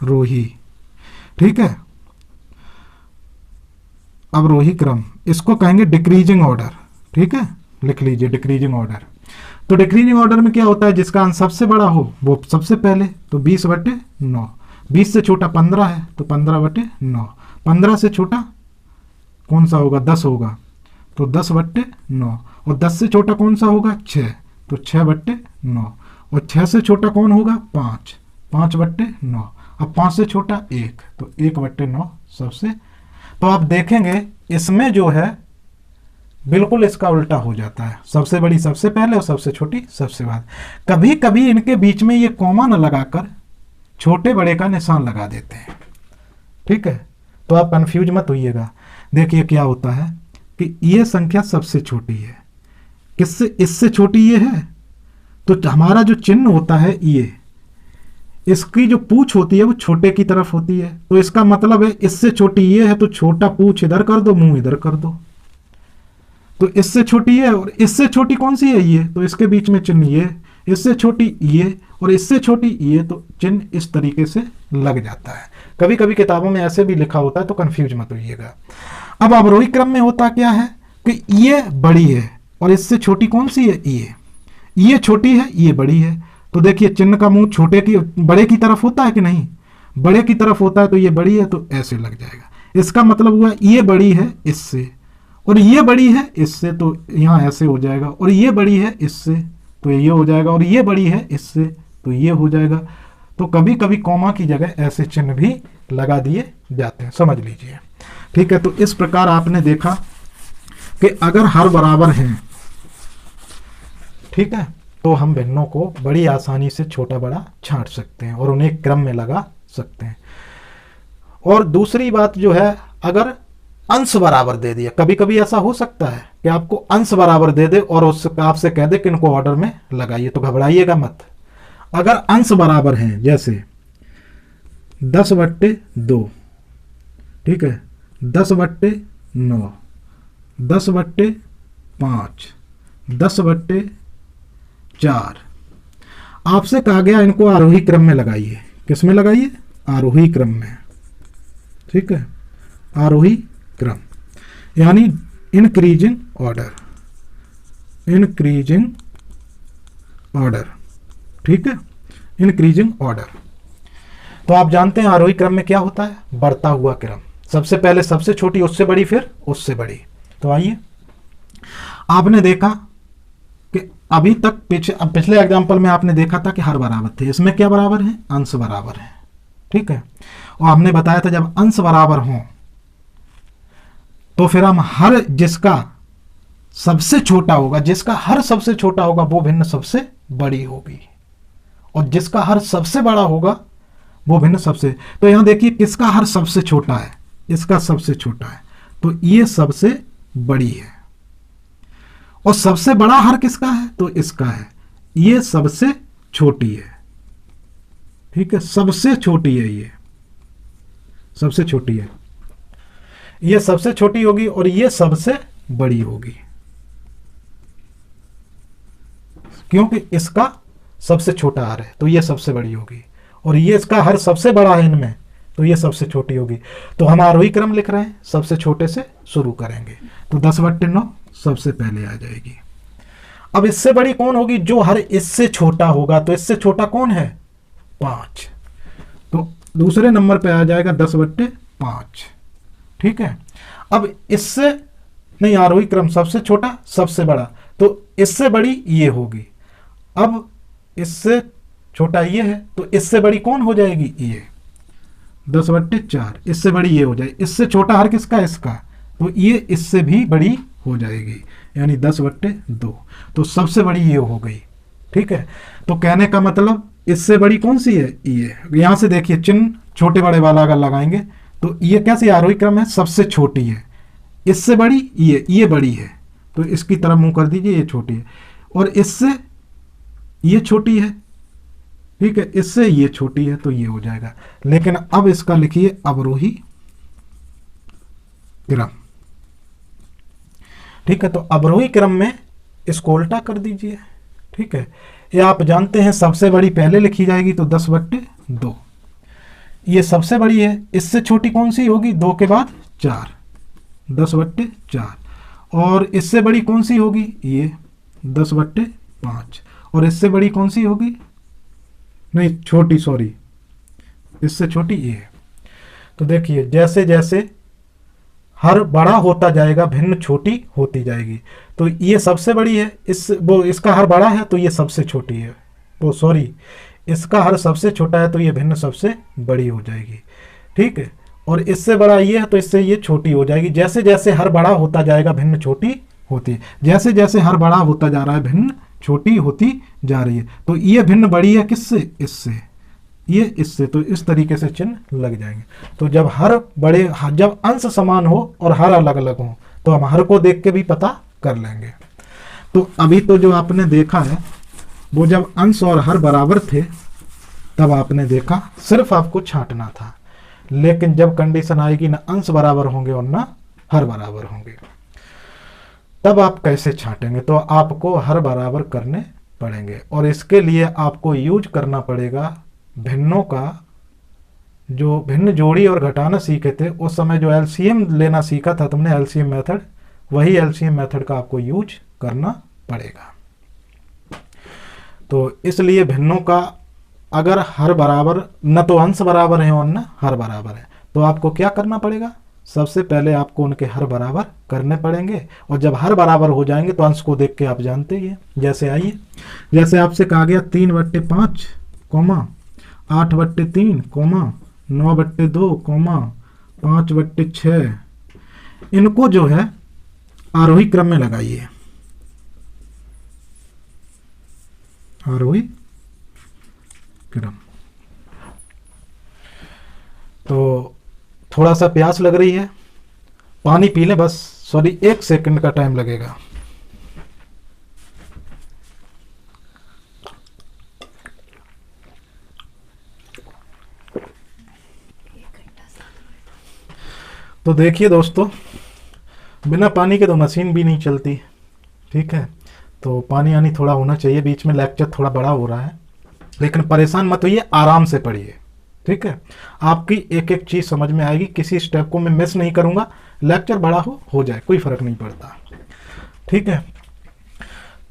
रोही, ठीक है, अवरोही क्रम, इसको कहेंगे डिक्रीजिंग ऑर्डर, ठीक है, लिख लीजिए डिक्रीजिंग ऑर्डर। तो डिक्रीजिंग ऑर्डर में क्या होता है, जिसका अंश सबसे बड़ा हो वो सबसे पहले, तो 20/9, 20 से छोटा 15 है तो 15/9, 15 से छोटा कौन सा होगा, 10 होगा, तो 10/9, और 10 से छोटा कौन सा होगा, 6, तो 6/9, और 6 से छोटा कौन होगा, 5, 5/9, अब 5 से छोटा 1, तो 1/9 सबसे। तो आप देखेंगे इसमें जो है बिल्कुल इसका उल्टा हो जाता है, सबसे बड़ी सबसे पहले और सबसे छोटी सबसे बाद। कभी कभी इनके बीच में ये कॉमा न लगाकर छोटे बड़े का निशान लगा देते हैं, ठीक है। तो आप कंफ्यूज मत होइएगा। देखिए क्या होता है कि ये संख्या सबसे छोटी है, किससे, इससे छोटी ये है, तो हमारा जो चिन्ह होता है ये, इसकी जो पूंछ होती है वो छोटे की तरफ होती है, तो इसका मतलब है इससे छोटी ये है तो छोटा पूंछ इधर कर दो, मुंह इधर कर दो, तो इससे छोटी है। और इससे छोटी कौन सी है, ये, तो इसके बीच में चिन्ह ये, इससे छोटी ये और इससे छोटी ये, तो चिन्ह इस तरीके से लग जाता है। कभी कभी किताबों में ऐसे भी लिखा होता है, तो कंफ्यूज मत होइएगा। अब अवरोही क्रम में होता क्या है कि ये बड़ी है और इससे छोटी कौन सी है, ये छोटी है, ये बड़ी है। तो देखिए चिन्ह का मुंह छोटे की, बड़े की तरफ होता है कि नहीं, बड़े की तरफ होता है, तो ये बड़ी है तो ऐसे लग जाएगा। इसका मतलब हुआ ये बड़ी है इससे, और ये बड़ी है इससे, तो यहाँ ऐसे हो जाएगा, और ये बड़ी है इससे तो ये हो जाएगा, और ये बड़ी है इससे तो ये हो जाएगा। तो कभी कभी कॉमा की जगह ऐसे चिन्ह भी लगा दिए जाते हैं, समझ लीजिए, ठीक है। तो इस प्रकार आपने देखा कि अगर हर बराबर हैं, ठीक है, तो हम भिन्नों को बड़ी आसानी से छोटा बड़ा छांट सकते हैं और उन्हें क्रम में लगा सकते हैं। और दूसरी बात जो है, अगर अंश बराबर दे दिया, कभी कभी ऐसा हो सकता है कि आपको अंश बराबर दे दे और उससे आपसे कह दे कि इनको ऑर्डर में लगाइए, तो घबराइएगा मत। अगर अंश बराबर हैं, जैसे 10/2, ठीक है, 10/9, 10/5, 10/4, आपसे कहा गया इनको आरोही क्रम में लगाइए। किस में लगाइए, आरोही क्रम में, ठीक है, आरोही क्रम, यानी इंक्रीजिंग ऑर्डर, इंक्रीजिंग ऑर्डर, ठीक है, इंक्रीजिंग ऑर्डर। तो आप जानते हैं आरोही क्रम में क्या होता है, बढ़ता हुआ क्रम, सबसे पहले सबसे छोटी, उससे बड़ी, फिर उससे बड़ी। तो आइए, आपने देखा कि अभी तक पिछले एग्जाम्पल में आपने देखा था कि हर बराबर थे, इसमें क्या बराबर है, अंश बराबर है, ठीक है। और हमने बताया था जब अंश बराबर हों तो फिर हम हर जिसका सबसे छोटा होगा, जिसका हर सबसे छोटा होगा वो भिन्न सबसे बड़ी होगी, और जिसका हर सबसे बड़ा होगा वो भिन्न सबसे। तो यहां देखिए किसका हर सबसे छोटा है, इसका सबसे छोटा है, तो ये सबसे बड़ी है। और सबसे बड़ा हर किसका है, तो इसका है, ये सबसे छोटी है। ठीक है, सबसे छोटी है, ये सबसे छोटी है, ये सबसे छोटी होगी और ये सबसे बड़ी होगी, क्योंकि इसका सबसे छोटा हर है तो ये सबसे बड़ी होगी, और ये इसका हर सबसे बड़ा है इनमें तो ये सबसे छोटी होगी। तो हम आरोही क्रम लिख रहे हैं, सबसे छोटे से शुरू करेंगे, तो 10/9 सबसे पहले आ जाएगी। अब इससे बड़ी कौन होगी? जो हर इससे छोटा होगा। तो इससे छोटा कौन है? 5, तो दूसरे नंबर पे आ जाएगा 10/5। ठीक है, अब इससे नहीं, आरोही क्रम सबसे छोटा सबसे बड़ा, तो इससे बड़ी ये होगी। अब इससे छोटा ये है तो इससे बड़ी कौन हो जाएगी? ये 10/4। इससे बड़ी ये हो जाएगी। इससे छोटा हर किसका? इसका, तो ये इससे भी बड़ी हो जाएगी, यानी 10/2। तो सबसे बड़ी ये हो गई। ठीक है, तो कहने का मतलब इससे बड़ी कौन सी है? ये। यहां से देखिए चिन्ह छोटे बड़े वाला अगर लगाएंगे तो ये कैसे आरोही क्रम है? सबसे छोटी है, इससे बड़ी ये बड़ी है, तो इसकी तरफ मुंह कर दीजिए, ये छोटी है, और इससे ये छोटी है। ठीक है, इससे ये छोटी है तो ये हो जाएगा। लेकिन अब इसका लिखिए अवरोही क्रम। ठीक है, तो अवरोही क्रम में इसको उल्टा कर दीजिए। ठीक है, ये आप जानते हैं सबसे बड़ी पहले लिखी जाएगी, तो 10/2 ये सबसे बड़ी है। इससे छोटी कौन सी होगी? 2 के बाद 4, 10/4। और इससे बड़ी कौन सी होगी? ये 10/5। और इससे बड़ी कौन सी होगी? नहीं, छोटी, सॉरी, इससे छोटी ये है। तो देखिए जैसे जैसे हर बड़ा होता जाएगा भिन्न छोटी होती जाएगी। तो ये सबसे बड़ी है, इसका हर बड़ा है तो ये सबसे छोटी है, वो सॉरी, इसका हर सबसे छोटा है तो ये भिन्न सबसे बड़ी हो जाएगी। ठीक है, और इससे बड़ा ये है तो इससे ये छोटी हो जाएगी। जैसे जैसे हर बड़ा होता जाएगा भिन्न छोटी होती है, जैसे जैसे हर बड़ा होता जा रहा है भिन्न छोटी होती जा रही है। तो ये भिन्न बड़ी है किससे? इससे, ये इससे। तो इस तरीके से चिन्ह लग जाएंगे। तो जब जब अंश समान हो और हर अलग अलग हो तो हम हर को देख के भी पता कर लेंगे। तो अभी तो जो आपने देखा है वो जब अंश और हर बराबर थे तब आपने देखा, सिर्फ आपको छांटना था। लेकिन जब कंडीशन आएगी ना अंश बराबर होंगे और ना हर बराबर होंगे, तब आप कैसे छांटेंगे? तो आपको हर बराबर करने पड़ेंगे, और इसके लिए आपको यूज करना पड़ेगा भिन्नों का। जो भिन्न जोड़ी और घटाना सीखे थे उस समय जो एलसीएम लेना सीखा था तुमने, एलसीएम मेथड, वही एलसीएम मेथड का आपको यूज करना पड़ेगा। तो इसलिए भिन्नों का अगर हर बराबर, न तो अंश बराबर है और न हर बराबर है, तो आपको क्या करना पड़ेगा? सबसे पहले आपको उनके हर बराबर करने पड़ेंगे, और जब हर बराबर हो जाएंगे तो अंश को देख के आप जानते ही हैं। जैसे आइए, जैसे आपसे कहा गया 3/5, 8/3, 9/2, 5/6, इनको जो है आरोही क्रम में लगाइए। आरोही क्रम। तो थोड़ा सा प्यास लग रही है, पानी पी लें बस, सॉरी 1 सेकंड का टाइम लगेगा। तो देखिए दोस्तों, बिना पानी के तो मशीन भी नहीं चलती। ठीक है, तो पानी आनी थोड़ा होना चाहिए। बीच में लेक्चर थोड़ा बड़ा हो रहा है, लेकिन परेशान मत होइए, आराम से पढ़िए। ठीक है, आपकी एक एक चीज़ समझ में आएगी, किसी स्टेप को मैं मिस नहीं करूँगा। लेक्चर बड़ा हो जाए कोई फ़र्क नहीं पड़ता। ठीक है,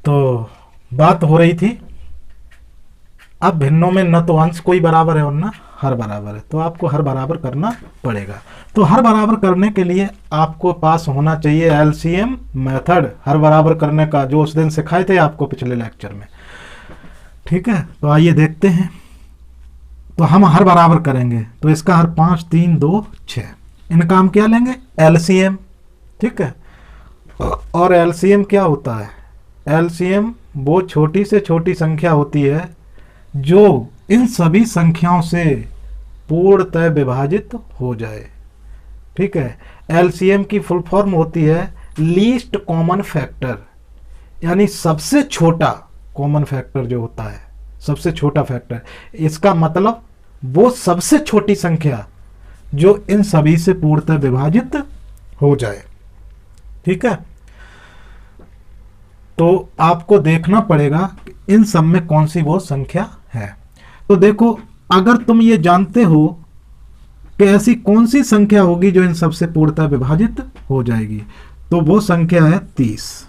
तो बात हो रही थी अब भिन्नों में न तो अंश कोई बराबर है और न हर बराबर है, तो आपको हर बराबर करना पड़ेगा। तो हर बराबर करने के लिए आपको पास होना चाहिए एलसीएम मेथड, हर बराबर करने का, जो उस दिन सिखाए थे आपको पिछले लेक्चर में। ठीक है, तो आइए देखते हैं। तो हम हर बराबर करेंगे, तो इसका हर 5, 3, 2, 6, इनका हम क्या लेंगे? एलसीएम। ठीक है, और एलसीएम क्या होता है? एलसीएम वो छोटी से छोटी संख्या होती है जो इन सभी संख्याओं से पूर्णतः विभाजित हो जाए। ठीक है, एलसीएम की फुल फॉर्म होती है लीस्ट कॉमन फैक्टर, यानी सबसे छोटा कॉमन फैक्टर जो होता है सबसे छोटा फैक्टर। इसका मतलब वो सबसे छोटी संख्या जो इन सभी से पूर्णतः विभाजित हो जाए। ठीक है, तो आपको देखना पड़ेगा कि इन सब में कौन सी वो संख्या है। तो देखो, अगर तुम ये जानते हो कि ऐसी कौन सी संख्या होगी जो इन सब से पूर्णतः विभाजित हो जाएगी, तो वो संख्या है 30।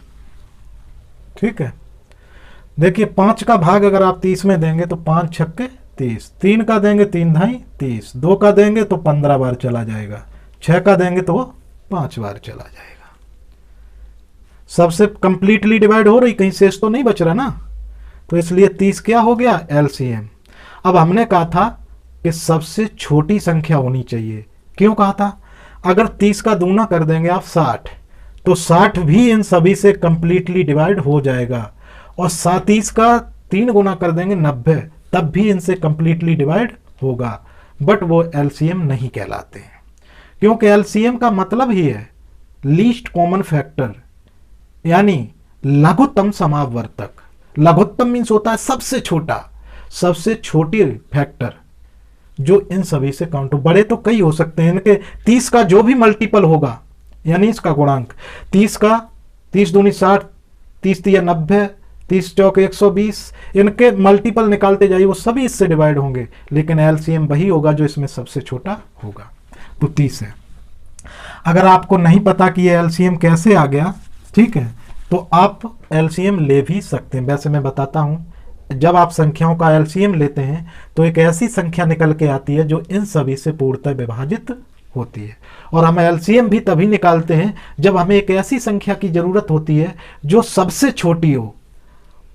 ठीक है, देखिए 5 का भाग अगर आप 30 में देंगे तो 5 छक्के 30, 3 का देंगे 3 ढाई 30, 2 का देंगे तो 15 बार चला जाएगा, 6 का देंगे तो वो 5 बार चला जाएगा। सबसे कंप्लीटली डिवाइड हो रही, कहीं शेष तो नहीं बच रहा ना, तो इसलिए 30 क्या हो गया, एलसीएम। अब हमने कहा था कि सबसे छोटी संख्या होनी चाहिए। क्यों कहा था, अगर 30 का दूना कर देंगे आप 60, तो 60 भी इन सभी से कंप्लीटली डिवाइड हो जाएगा, और 30 का 3 गुना कर देंगे 90, तब भी इनसे कंप्लीटली डिवाइड होगा, बट वो एलसीएम नहीं कहलाते हैं। क्योंकि एलसीएम का मतलब ही है लीस्ट कॉमन फैक्टर, यानी लघुत्तम समावर्तक। लघुत्तम मीन्स होता है सबसे छोटा, सबसे छोटी फैक्टर जो इन सभी से काउंट हो। बड़े तो कई हो सकते हैं, इनके 30 का जो भी मल्टीपल होगा, यानी इसका गुणांक 30 का 30 दूनी 60, 30 तिया 90, 30 चौक 120, इनके मल्टीपल निकालते जाइए, वो सभी इससे डिवाइड होंगे, लेकिन एलसीएम वही होगा जो इसमें सबसे छोटा होगा, तो 30 है। अगर आपको नहीं पता कि ये एलसीएम कैसे आ गया, ठीक है, तो आप एलसीएम ले भी सकते हैं। वैसे मैं बताता हूं, जब आप संख्याओं का एलसीएम लेते हैं तो एक ऐसी संख्या निकल के आती है जो इन सभी से पूर्णतः विभाजित होती है, और हम एलसीएम भी तभी निकालते हैं जब हमें एक ऐसी संख्या की जरूरत होती है जो सबसे छोटी हो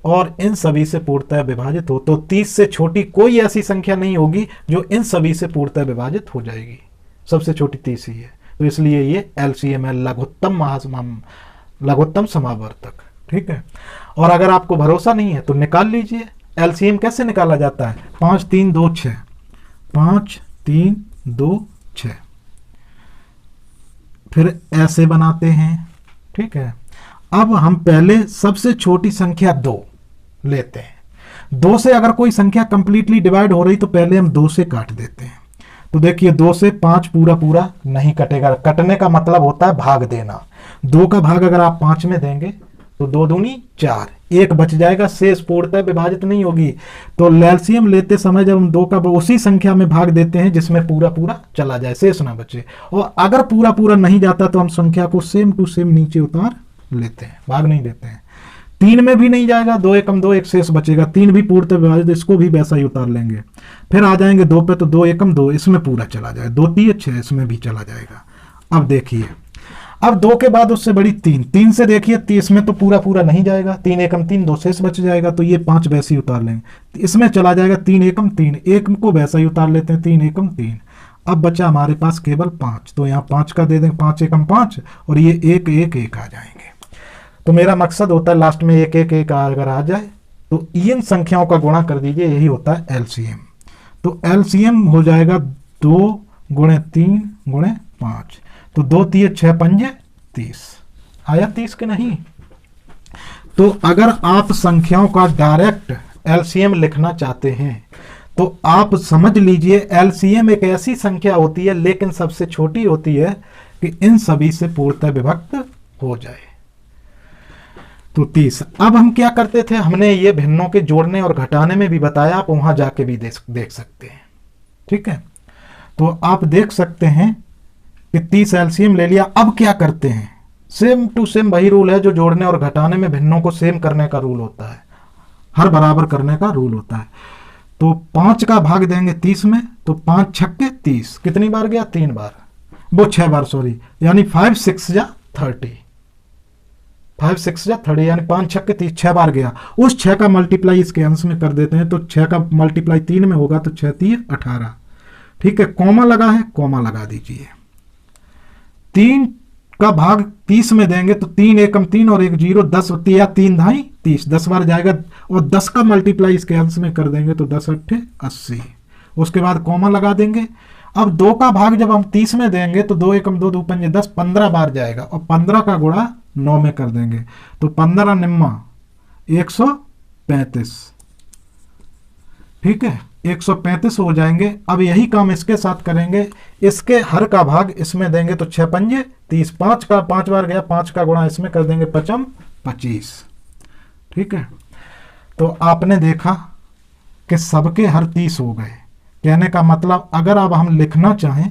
और इन सभी से पूर्णतः विभाजित हो। तो 30 से छोटी कोई ऐसी संख्या नहीं होगी जो इन सभी से पूर्णतः विभाजित हो जाएगी, सबसे छोटी 30 ही है। तो इसलिए ये एलसीएम है, लघुत्तम समावर्तक। ठीक है, और अगर आपको भरोसा नहीं है तो निकाल लीजिए। एलसीएम कैसे निकाला जाता है, 5 3 2 6, 5 3 2 6, फिर ऐसे बनाते हैं। ठीक है, अब हम पहले सबसे छोटी संख्या 2 लेते हैं। 2 से अगर कोई संख्या कंप्लीटली डिवाइड हो रही तो पहले हम 2 से काट देते हैं। तो देखिए 2 से 5 पूरा पूरा नहीं कटेगा, कटने का मतलब होता है भाग देना। 2 का भाग अगर आप 5 में देंगे तो 2 दूनी 4, 1 बच जाएगा, शेष पूर्णतः विभाजित नहीं होगी। तो एलसीएम लेते समय जब हम 2 का उसी संख्या में भाग देते हैं जिसमें पूरा पूरा चला जाए, शेष ना बचे। और अगर पूरा पूरा नहीं जाता तो हम संख्या को सेम टू सेम नीचे उतार लेते हैं, भाग नहीं देते हैं। 3 में भी नहीं जाएगा, 2 एकम 2, 1 शेष बचेगा, 3 भी पूर्णतः विभाजित, इसको भी वैसा ही उतार लेंगे। फिर आ जाएंगे 2 पे, तो 2 एकम 2, इसमें पूरा चला जाएगा, 2 3 6, इसमें भी चला जाएगा। अब देखिए, अब 2 के बाद उससे बड़ी 3, 3 से देखिए 30 में तो पूरा पूरा नहीं जाएगा, 3 एकम 3, 2 शेष बच जाएगा, तो ये 5 वैसे ही उतार लेंगे, इसमें चला जाएगा 3 एकम 3, 1 को वैसा ही उतार लेते हैं, 3 एकम 3। अब बचा हमारे पास केवल 5, तो यहाँ 5 का दे देंगे, 5 एकम 5, और ये 1 1 1 आ जाएंगे। तो मेरा मकसद होता है लास्ट में 1 1 1 अगर आ जाए तो इन संख्याओं का गुणा कर दीजिए, यही होता है एलसीएम। तो एलसीएम हो जाएगा 2 गुणे 3 गुणे 5, तो 2 3 6 5 30 आया, 30 के नहीं। तो अगर आप संख्याओं का डायरेक्ट एलसीएम लिखना चाहते हैं तो आप समझ लीजिए एलसीएम एक ऐसी संख्या होती है, लेकिन सबसे छोटी होती है कि इन सभी से पूर्णतः विभक्त हो जाए। तो 30। अब हम क्या करते थे, हमने ये भिन्नों के जोड़ने और घटाने में भी बताया, आप वहां जाके भी देख सकते हैं। ठीक है, तो आप देख सकते हैं कि 30 एलसीएम ले लिया। अब क्या करते हैं, सेम टू सेम वही रूल है जो जोड़ने और घटाने में भिन्नों को सेम करने का रूल होता है, हर बराबर करने का रूल होता है। तो 5 का भाग देंगे 30 में, तो 5 छक्के 30, कितनी बार गया, 3 बार, वो 6 बार, सॉरी, यानी 5 6 जा 30, 5 6 जा 30, यानी 5 छक्के 30, 6 बार गया। उस 6 का मल्टीप्लाई इसके अंश में कर देते हैं, तो 6 का मल्टीप्लाई 3 में होगा, तो 6 3 18। ठीक है, कॉमा लगा है, कॉमा लगा दीजिए। 3 का भाग 30 में देंगे तो 3 एकम 3 और 1 0, 10 या 3 ढाई 30, 10 बार जाएगा, और 10 का मल्टीप्लाई इसके अंश में कर देंगे तो 10 8 80। उसके बाद कॉमा लगा देंगे। अब 2 का भाग जब हम 30 में देंगे तो 2 एकम 2 2 5 10, 15 बार जाएगा, और 15 का गुणा 9 में कर देंगे, तो 15 निम्मा 135। ठीक है, 135 हो जाएंगे। अब यही काम इसके साथ करेंगे, इसके हर का भाग इसमें देंगे तो 6 पंजे 30, 5 का 5 बार गया, 5 का गुणा इसमें कर देंगे 5 25। ठीक है, तो आपने देखा कि सबके हर 30 हो गए। कहने का मतलब अगर अब हम लिखना चाहें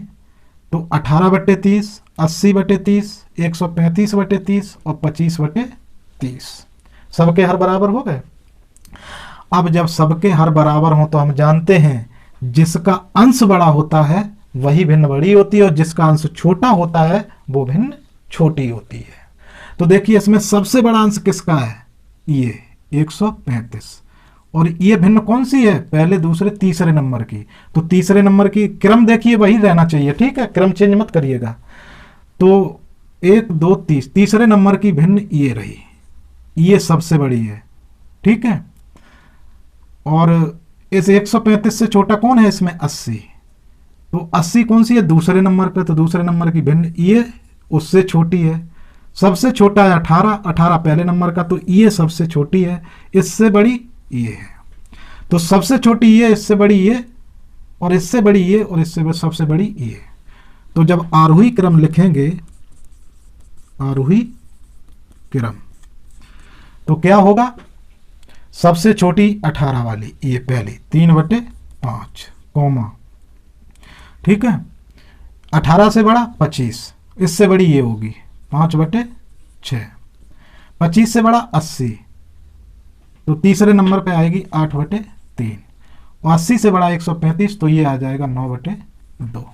तो 18/30, 80/30, 135/30 और 25/30, सबके हर बराबर हो गए। अब जब सबके हर बराबर हो तो हम जानते हैं जिसका अंश बड़ा होता है वही भिन्न बड़ी होती है और जिसका अंश छोटा होता है वो भिन्न छोटी होती है। तो देखिए इसमें सबसे बड़ा अंश किसका है, ये 135, और ये भिन्न कौन सी है, पहले दूसरे तीसरे नंबर की। तो तीसरे नंबर की क्रम देखिए वही रहना चाहिए, ठीक है, क्रम चेंज मत करिएगा। तो 1 2 30, तीसरे नंबर की भिन्न ये रही, ये सबसे बड़ी है। ठीक है, और इस 135 से छोटा कौन है इसमें, 80। तो 80 कौन सी है, दूसरे नंबर पे, तो दूसरे नंबर की भिन्न ये उससे छोटी है। सबसे छोटा है 18, 18 पहले नंबर का, तो ये सबसे छोटी है, इससे बड़ी ये है। तो सबसे छोटी ये, इससे बड़ी ये, और इससे बड़ी ये, और इससे सबसे बड़ी ये। तो जब आरोही क्रम लिखेंगे, आरोही क्रम, तो क्या होगा, सबसे छोटी 18 वाली ये पहली 3/5 कौमा, ठीक है, 18 से बड़ा 25, इससे बड़ी ये होगी 5/6, 25 से बड़ा 80, तो तीसरे नंबर पे आएगी 8/3, और 80 से बड़ा 135, तो ये आ जाएगा 9/2।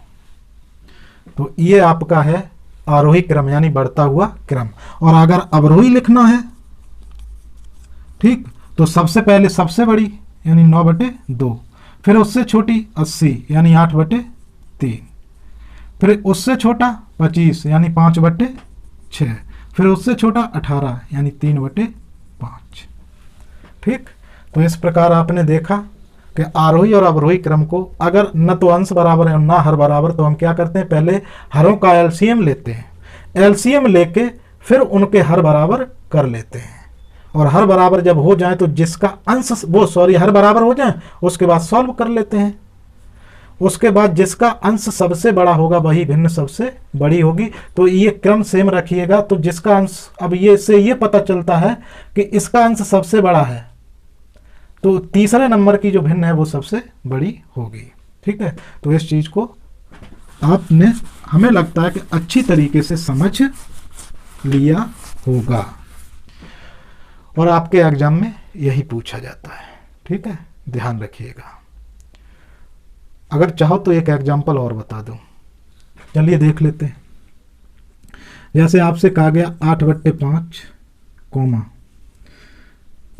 तो ये आपका है आरोही क्रम यानी बढ़ता हुआ क्रम। और अगर अवरोही लिखना है, ठीक, तो सबसे पहले सबसे बड़ी यानी 9/2, फिर उससे छोटी 80 यानी 8/3, फिर उससे छोटा 25 यानी 5/6, फिर उससे छोटा 18 यानी 3/5। ठीक, तो इस प्रकार आपने देखा कि आरोही और अवरोही क्रम को अगर न तो अंश बराबर है और ना हर बराबर, तो हम क्या करते हैं, पहले हरों का एलसीएम लेते हैं, एलसीएम लेके फिर उनके हर बराबर कर लेते हैं, और हर बराबर जब हो जाए तो जिसका अंश हर बराबर हो जाए उसके बाद सॉल्व कर लेते हैं। उसके बाद जिसका अंश सबसे बड़ा होगा वही भिन्न सबसे बड़ी होगी। तो ये क्रम सेम रखिएगा। तो जिसका अंश, अब ये से ये पता चलता है कि इसका अंश सबसे बड़ा है, तो तीसरे नंबर की जो भिन्न है वो सबसे बड़ी होगी। ठीक है, तो इस चीज को आपने, हमें लगता है कि अच्छी तरीके से समझ लिया होगा, और आपके एग्जाम में यही पूछा जाता है। ठीक है, ध्यान रखिएगा। अगर चाहो तो एक एग्जाम्पल और बता दूं, चलिए देख लेते हैं। जैसे आपसे कहा गया 8/5 कोमा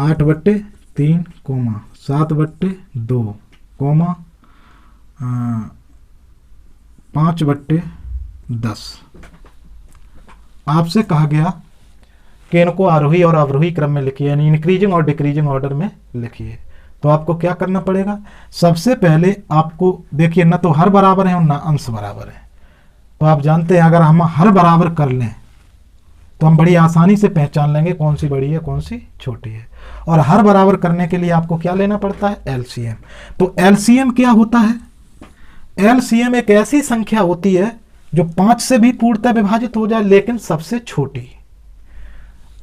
8/3 कोमा 7/2 कोमा 5/10। आपसे कहा गया कि इनको आरोही और अवरोही क्रम में लिखिए, यानी इंक्रीजिंग और डिक्रीजिंग ऑर्डर में लिखिए। तो आपको क्या करना पड़ेगा, सबसे पहले आपको देखिए न तो हर बराबर है और ना अंश बराबर है। तो आप जानते हैं अगर हम हर बराबर कर लें तो हम बड़ी आसानी से पहचान लेंगे कौन सी बड़ी है कौन सी छोटी है। और हर बराबर करने के लिए आपको क्या लेना पड़ता है, एलसीएम। तो एलसीएम क्या होता है, एलसीएम एक ऐसी संख्या होती है जो 5 से भी पूर्णतः विभाजित हो जाए लेकिन सबसे छोटी,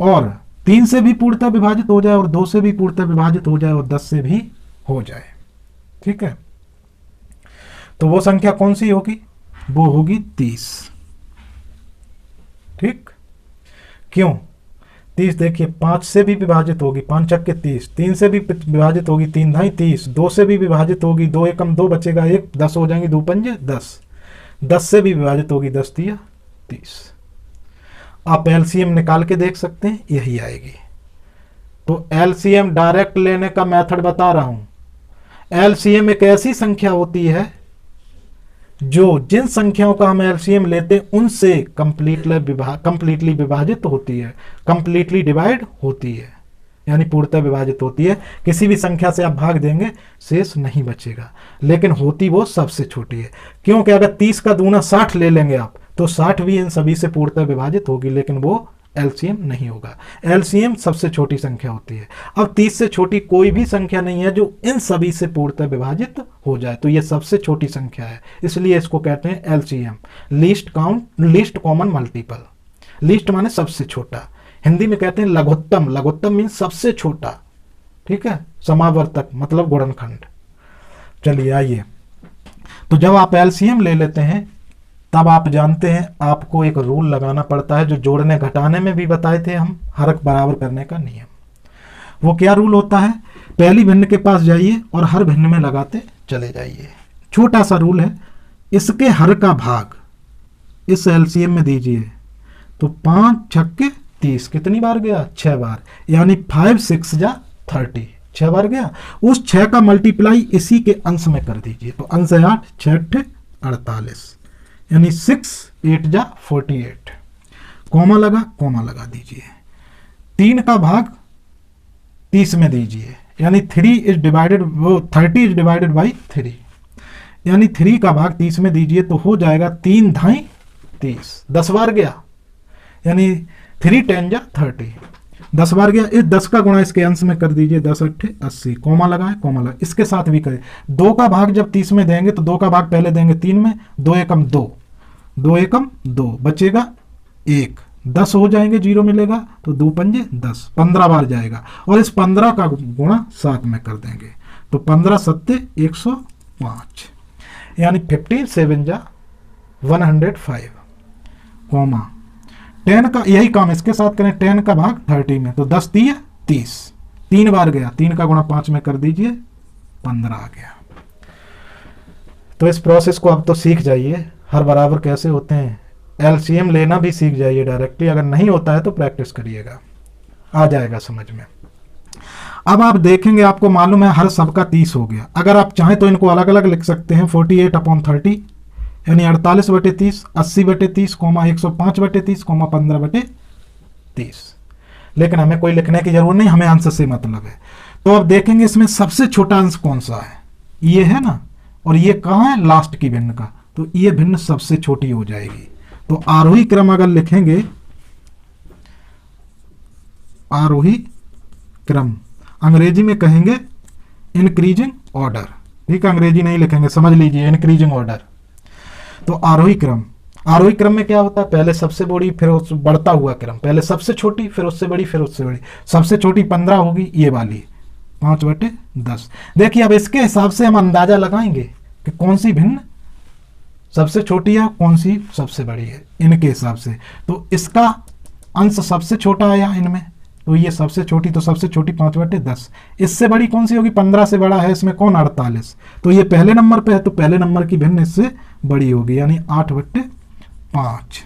और 3 से भी पूर्णतः विभाजित हो जाए, और 2 से भी पूर्णतः विभाजित हो जाए, और 10 से भी हो जाए। ठीक है, तो वो संख्या कौन सी होगी, वो होगी 30। ठीक, क्यों 30, देखिए 5 से भी विभाजित होगी, 5 चक्के 30, 3 से भी विभाजित होगी, 3 ढाई 30, 2 से भी विभाजित होगी, 2 एकम 2 बचेगा 1, 10 हो जाएंगे, 2 पंजे 10, 10 से भी विभाजित होगी, 10 तिया 30। आप एलसीएम निकाल के देख सकते हैं, यही आएगी। तो एलसीएम डायरेक्ट लेने का मेथड बता रहा हूं। एलसीएम एक ऐसी संख्या होती है जो जिन संख्याओं का हम एलसीएम लेते हैं उनसे कंप्लीटली विभाजित होती है, कंप्लीटली डिवाइड होती है, यानी पूर्णतः विभाजित होती है। किसी भी संख्या से आप भाग देंगे शेष नहीं बचेगा, लेकिन होती वो सबसे छोटी है। क्योंकि अगर 30 का दूना 60 ले लेंगे आप, तो 60 भी इन सभी से पूर्णतः विभाजित होगी, लेकिन वो एलसीएम नहीं होगा। एलसीएम सबसे छोटी संख्या होती है। अब 30 से छोटी कोई भी संख्या नहीं है जो इन सभी से पूर्णतः विभाजित हो जाए, तो ये सबसे छोटी संख्या है, इसलिए इसको कहते हैं LCM, least common multiple. Least माने सबसे छोटा, हिंदी में कहते हैं लघुत्तम, लघुत्तम मीन सबसे छोटा, ठीक है। समावर्तक मतलब गुणनखंड। चलिए आइए, तो जब आप एलसीएम ले लेते हैं तब आप जानते हैं आपको एक रूल लगाना पड़ता है, जो जोड़ने घटाने में भी बताए थे हम, हर बराबर करने का नियम। वो क्या रूल होता है, पहली भिन्न के पास जाइए और हर भिन्न में लगाते चले जाइए। छोटा सा रूल है, इसके हर का भाग इस एलसीएम में दीजिए, तो 5 छक्के 30, कितनी बार गया, 6 बार, यानी 5 6 जा 30, 6 बार गया। उस 6 का मल्टीप्लाई इसी के अंश में कर दीजिए, तो अंश है 8, 6 48, यानी 6 8 जा 48, कॉमा लगा दीजिए। 3 का भाग 30 में दीजिए, यानी 30 इज डिवाइडेड बाई 3, यानी 3 का भाग 30 में दीजिए, तो हो जाएगा 3 धाई 30, 10 बार गया, यानी 3 10 जा 30, 10 बार गया। इस 10 का गुणा इसके अंश में कर दीजिए, 10 8 80, कॉमा लगाए, इसके साथ भी करें। 2 का भाग जब 30 में देंगे तो 2 का भाग पहले देंगे 3 में, 2 एकम 2, 2 एकम 2, बचेगा 1, 10 हो जाएंगे, 0 मिलेगा, तो 2 पंजे 10, 15 बार जाएगा, और इस 15 का गुणा 7 में कर देंगे, तो 15 7 105, यानी 15 7 जा 105, कॉमा 10 का यही काम इसके साथ करें, 10 का भाग 30 में, तो 10 3 30, 3 बार गया, 3 का गुणा 5 में कर दीजिए, 15 आ गया। तो इस प्रोसेस को अब तो सीख जाइए, हर बराबर कैसे होते हैं, एलसीएम लेना भी सीख जाइए डायरेक्टली, अगर नहीं होता है तो प्रैक्टिस करिएगा, आ जाएगा समझ में। अब आप देखेंगे, आपको मालूम है हर सबका 30 हो गया। अगर आप चाहें तो इनको अलग अलग लिख सकते हैं, 48/30 यानी 48/30, 80/30, 105/30, 15/30, लेकिन हमें कोई लिखने की जरूरत नहीं, हमें आंसर से मतलब है। तो अब देखेंगे इसमें सबसे छोटा अंश कौन सा है, ये है ना, और ये कहाँ है, लास्ट की भिन्न का, तो ये भिन्न सबसे छोटी हो जाएगी। तो आरोही क्रम अगर लिखेंगे, आरोही क्रम अंग्रेजी में कहेंगे इंक्रीजिंग ऑर्डर, ठीक है, अंग्रेजी नहीं लिखेंगे, समझ लीजिए, इंक्रीजिंग ऑर्डर। तो आरोही क्रम में क्या होता है, पहले सबसे बड़ी, फिर बढ़ता हुआ क्रम, पहले सबसे छोटी, फिर उससे बड़ी, फिर उससे बड़ी। सबसे छोटी 15 होगी, ये वाली 5/10। देखिए अब इसके हिसाब से हम अंदाजा लगाएंगे कि कौन सी भिन्न सबसे छोटी है, कौन सी सबसे बड़ी है, इनके हिसाब से। तो इसका अंश सबसे छोटा आया इनमें, तो ये सबसे छोटी, तो सबसे छोटी 5/10। इससे बड़ी कौन सी होगी, 15 से बड़ा है इसमें कौन, 48, तो ये पहले नंबर पे है, तो पहले नंबर की भिन्न इससे बड़ी होगी, यानी 8/5,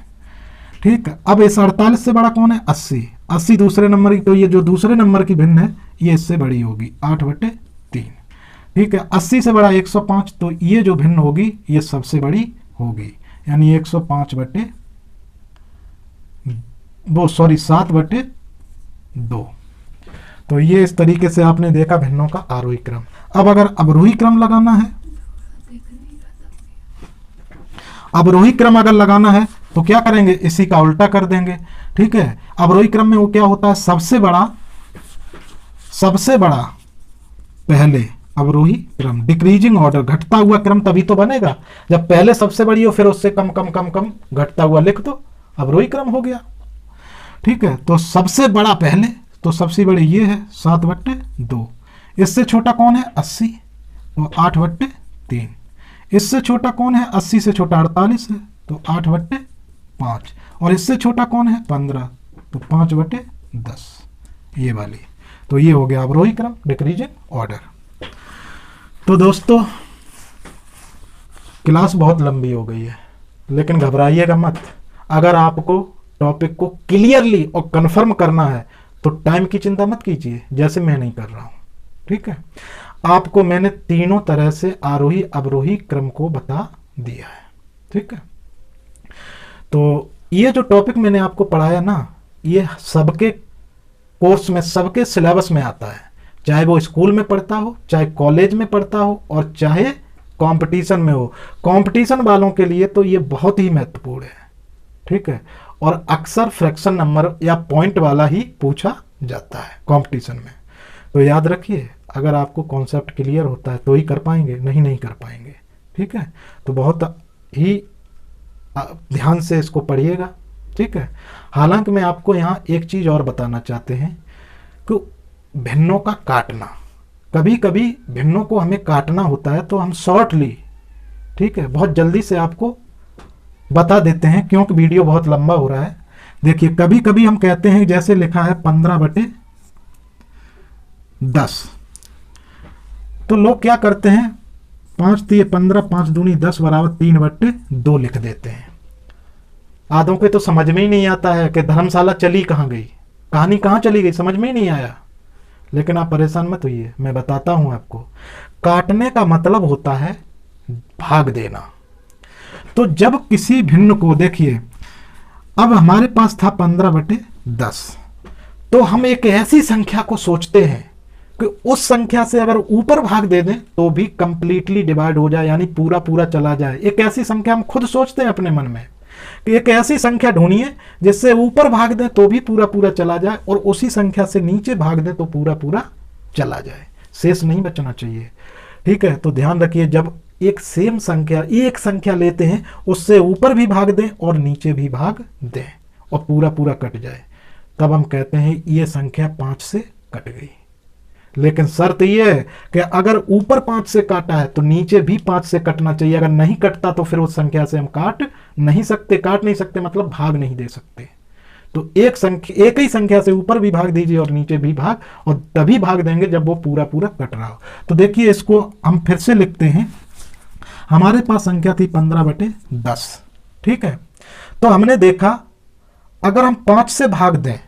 ठीक है। अब इस 48 से बड़ा कौन है, 80 दूसरे नंबर की, तो ये जो दूसरे नंबर की भिन्न है ये इससे बड़ी होगी, 8/3, ठीक है। 80 से बड़ा 105, तो ये जो भिन्न होगी ये सबसे बड़ी होगी, यानी 7/2। तो ये इस तरीके से आपने देखा भिन्नों का आरोही क्रम। अब अगर अवरोही क्रम लगाना है, अवरोही क्रम अगर लगाना है तो क्या करेंगे, इसी का उल्टा कर देंगे, ठीक है। अवरोही क्रम में वो क्या होता है, सबसे बड़ा पहले, अवरोही क्रम डिक्रीजिंग ऑर्डर, घटता हुआ क्रम तभी तो बनेगा जब पहले सबसे बड़ी हो, फिर उससे कम कम कम कम घटता हुआ लिख दो, अवरोही क्रम हो गया, ठीक है। तो सबसे बड़ा पहले, तो सबसे बड़ी ये है 7/2, इससे छोटा कौन है 80, तो 8/3, इससे छोटा कौन है 80 से छोटा 48 है, तो 8/5, और इससे छोटा कौन है 15, तो 5/10, ये वाली। तो ये हो गया अवरोही क्रम, डिक्रीजिंग ऑर्डर। तो दोस्तों क्लास बहुत लंबी हो गई है, लेकिन घबराइएगा मत। अगर आपको टॉपिक को क्लियरली और कंफर्म करना है तो टाइम की चिंता मत कीजिए, जैसे मैं नहीं कर रहा हूं, ठीक है। आपको मैंने तीनों तरह से आरोही अवरोही क्रम को बता दिया है, ठीक है। तो ये जो टॉपिक मैंने आपको पढ़ाया ना, ये सबके कोर्स में, सबके सिलेबस में आता है, चाहे वो स्कूल में पढ़ता हो, चाहे कॉलेज में पढ़ता हो, और चाहे कंपटीशन में हो। कंपटीशन वालों के लिए तो ये बहुत ही महत्वपूर्ण है, ठीक है। और अक्सर फ्रैक्शन नंबर या पॉइंट वाला ही पूछा जाता है कंपटीशन में। तो याद रखिए, अगर आपको कॉन्सेप्ट क्लियर होता है तो ही कर पाएंगे, नहीं कर पाएंगे। ठीक है, तो बहुत ही ध्यान से इसको पढ़िएगा। ठीक है, हालांकि मैं आपको यहाँ एक चीज़ और बताना चाहते हैं कि भिन्नों का काटना, कभी कभी भिन्नों को हमें काटना होता है तो हम शॉर्टली, ठीक है, बहुत जल्दी से आपको बता देते हैं क्योंकि वीडियो बहुत लंबा हो रहा है। देखिए, कभी कभी हम कहते हैं, जैसे लिखा है 15/10, तो लोग क्या करते हैं, 5 तिये 15, 5 दूनी 10 बराबर 3/2 लिख देते हैं। आधों के तो समझ में ही नहीं आता है कि धर्मशाला चली कहाँ गई, कहानी कहाँ चली गई, समझ में ही नहीं आया। लेकिन आप परेशान मत होइए, मैं बताता हूं आपको। काटने का मतलब होता है भाग देना। तो जब किसी भिन्न को, देखिए अब हमारे पास था 15/10, तो हम एक ऐसी संख्या को सोचते हैं कि उस संख्या से अगर ऊपर भाग दे दें तो भी कंप्लीटली डिवाइड हो जाए, यानी पूरा पूरा चला जाए। एक ऐसी संख्या हम खुद सोचते हैं अपने मन में कि एक ऐसी संख्या ढूंढिए जिससे ऊपर भाग दें तो भी पूरा पूरा चला जाए, और उसी संख्या से नीचे भाग दें तो पूरा पूरा चला जाए, शेष नहीं बचना चाहिए। ठीक है, तो ध्यान रखिए, जब एक सेम संख्या, एक संख्या लेते हैं, उससे ऊपर भी भाग दें और नीचे भी भाग दें और पूरा पूरा कट जाए, तब हम कहते हैं ये संख्या 5 से कट गई। लेकिन शर्त यह है कि अगर ऊपर 5 से काटा है तो नीचे भी 5 से कटना चाहिए। अगर नहीं कटता तो फिर उस संख्या से हम काट नहीं सकते मतलब भाग नहीं दे सकते। तो एक ही संख्या से ऊपर भी भाग दीजिए और नीचे भी भाग, और तभी भाग देंगे जब वो पूरा पूरा कट रहा हो। तो देखिए, इसको हम फिर से लिखते हैं। हमारे पास संख्या थी 15/10। ठीक है, तो हमने देखा अगर हम 5 से भाग दें,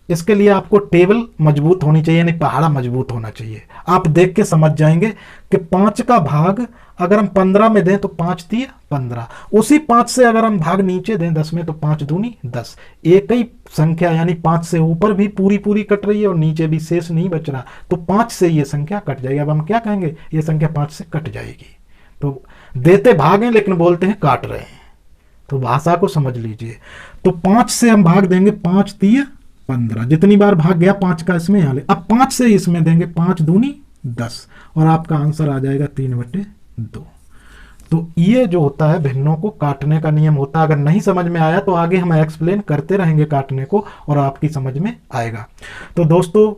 इसके लिए आपको टेबल मजबूत होनी चाहिए, यानी पहाड़ा मजबूत होना चाहिए। आप देख के समझ जाएंगे कि 5 का भाग अगर हम 15 में दें तो 5 तिये 15, उसी 5 से अगर हम भाग नीचे दें 10 में तो 5 दूनी 10। एक ही संख्या यानी 5 से ऊपर भी पूरी पूरी कट रही है और नीचे भी शेष नहीं बच रहा, तो 5 से ये संख्या कट जाएगी। अब हम क्या कहेंगे, ये संख्या 5 से कट जाएगी। तो देते भाग हैं लेकिन बोलते हैं काट रहे हैं, तो भाषा को समझ लीजिए। तो 5 से हम भाग देंगे 5 तिये 15, जितनी बार भाग गया 5 का इसमें यहाँ ले, अब 5 से इसमें देंगे 5 दूनी 10, और आपका आंसर आ जाएगा 3/2। तो ये जो होता है भिन्नों को काटने का नियम होता है। अगर नहीं समझ में आया तो आगे हम एक्सप्लेन करते रहेंगे काटने को और आपकी समझ में आएगा। तो दोस्तों,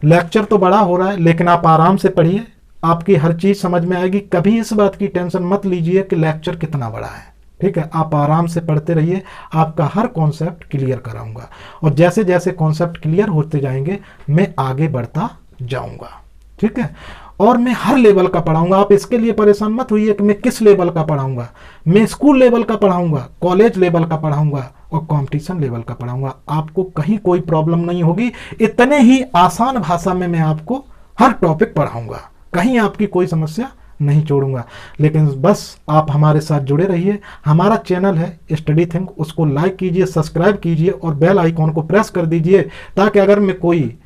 लेक्चर तो बड़ा हो रहा है लेकिन आप आराम से पढ़िए, आपकी हर चीज समझ में आएगी। कभी इस बात की टेंशन मत लीजिए कि लेक्चर कितना बड़ा है। ठीक है, आप आराम से पढ़ते रहिए, आपका हर कॉन्सेप्ट क्लियर कराऊंगा, और जैसे जैसे कॉन्सेप्ट क्लियर होते जाएंगे मैं आगे बढ़ता जाऊंगा। ठीक है, और मैं हर लेवल का पढ़ाऊंगा। आप इसके लिए परेशान मत होइए कि मैं किस लेवल का पढ़ाऊंगा। मैं स्कूल लेवल का पढ़ाऊंगा, कॉलेज लेवल का पढ़ाऊंगा और कंपटीशन लेवल का पढ़ाऊंगा। आपको कहीं कोई प्रॉब्लम नहीं होगी। इतने ही आसान भाषा में मैं आपको हर टॉपिक पढ़ाऊंगा, कहीं आपकी कोई समस्या नहीं छोड़ूंगा। लेकिन बस आप हमारे साथ जुड़े रहिए। हमारा चैनल है स्टडी थिंक, उसको लाइक कीजिए, सब्सक्राइब कीजिए और बेल आइकॉन को प्रेस कर दीजिए, ताकि अगर मैं कोई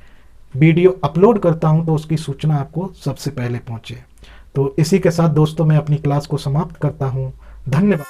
वीडियो अपलोड करता हूं तो उसकी सूचना आपको सबसे पहले पहुंचे। तो इसी के साथ दोस्तों मैं अपनी क्लास को समाप्त करता हूं। धन्यवाद।